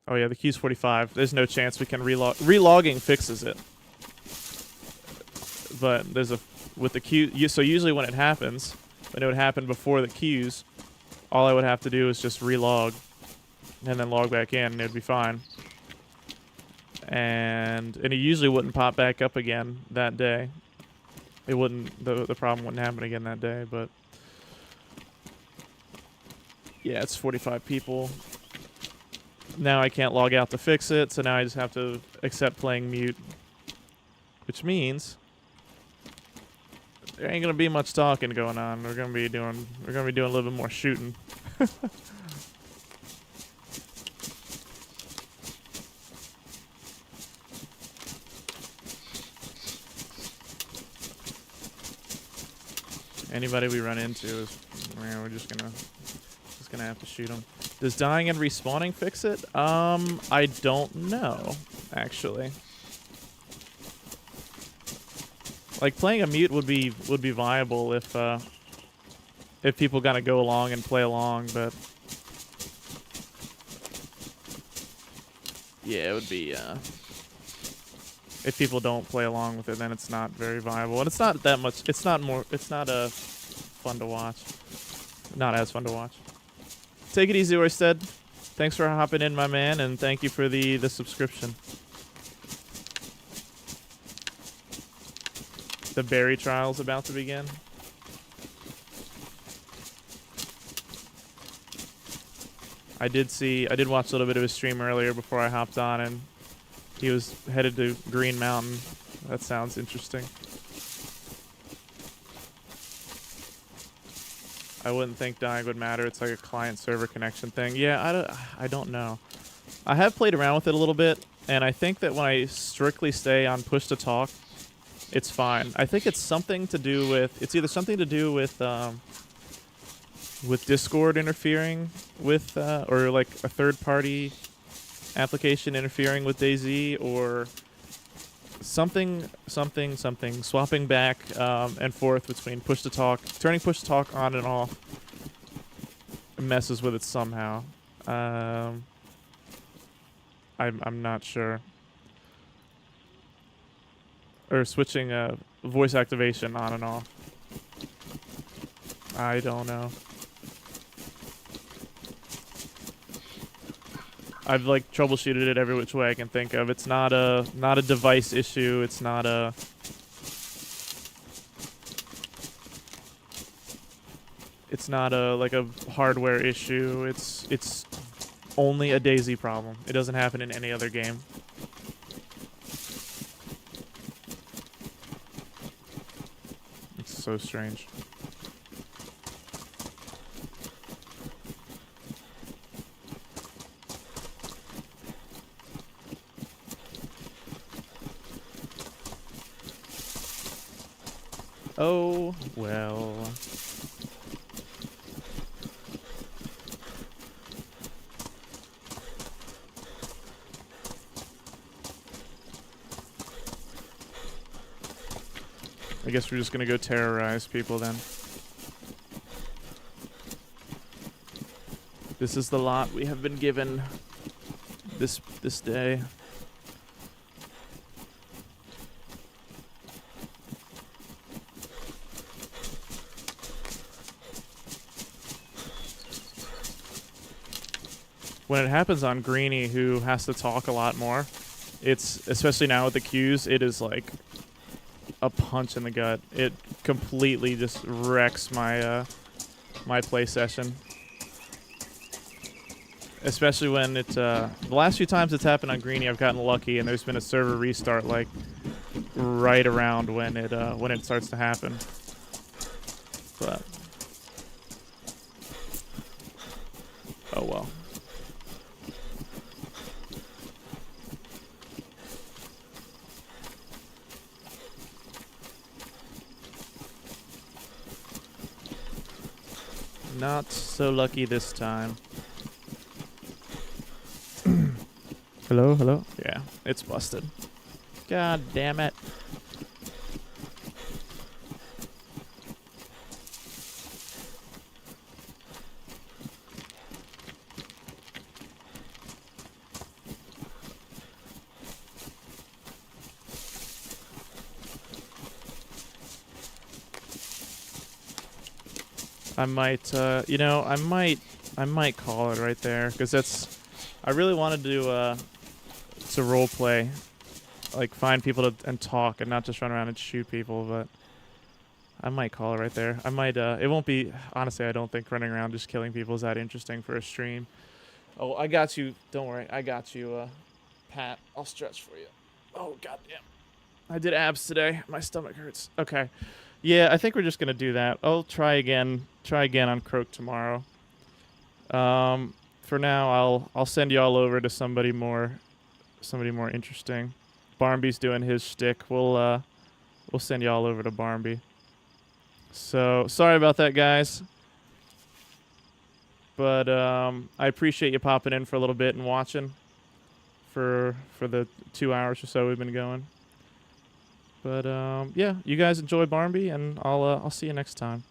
Oh yeah, the queue's 45. There's no chance we can relog. Relogging fixes it, but there's with the queue. So usually when it happens, when it would happen before the queues, all I would have to do is just relog, and then log back in, and it'd be fine. And it usually wouldn't pop back up again that day. It wouldn't. The problem wouldn't happen again that day. But yeah, it's 45 people. Now I can't log out to fix it, so now I just have to accept playing mute, which means there ain't gonna be much talking going on. We're gonna be doing a little bit more shooting. Anybody we run into is, man, we're just gonna have to shoot him. Does dying and respawning fix it? I don't know, actually. Like, playing a mute would be viable if people gotta go along and play along, but yeah, it would be if people don't play along with it, then it's not very viable, and it's not that much. It's not fun to watch. Not as fun to watch. Take it easy, Orsted. Thanks for hopping in, my man, and thank you for the subscription. The berry trial's about to begin. I did watch a little bit of his stream earlier before I hopped on, and he was headed to Green Mountain. That sounds interesting. I wouldn't think dying would matter. It's like a client-server connection thing. Yeah, I don't know. I have played around with it a little bit, and I think that when I strictly stay on push-to-talk, it's fine. I think it's something to do with... It's either something to do with Discord interfering with... or like a third-party application interfering with DayZ, or something, swapping back and forth between push-to-talk. Turning push-to-talk on and off messes with it somehow. I'm not sure. Or switching voice activation on and off. I don't know. I've like troubleshooted it every which way I can think of. It's not a device issue. It's not a like a hardware issue. It's only a DayZ problem. It doesn't happen in any other game. It's so strange. Oh, well. I guess we're just gonna go terrorize people then. This is the lot we have been given this day. When it happens on Greenie, who has to talk a lot more, it's, especially now with the queues, it is like a punch in the gut. It completely just wrecks my my play session. Especially when it, the last few times it's happened on Greenie, I've gotten lucky, and there's been a server restart like right around when it starts to happen. But oh well. Not so lucky this time. Hello, hello? Yeah, it's busted. God damn it. I might, you know, I might call it right there, because that's, I really wanted to roleplay, like find people to and talk, and not just run around and shoot people. But I might call it right there. I might, it won't be, honestly, I don't think running around just killing people is that interesting for a stream. Oh, I got you. Don't worry, I got you, Pat. I'll stretch for you. Oh, goddamn. I did abs today. My stomach hurts. Okay. Yeah, I think we're just gonna do that. I'll try again on Croak tomorrow. For now, I'll send y'all over to somebody more interesting. Barmby's doing his shtick. We'll send y'all over to Barmby. So sorry about that, guys. But I appreciate you popping in for a little bit and watching for the 2 hours or so we've been going. But yeah, you guys enjoy Barnby, and I'll see you next time.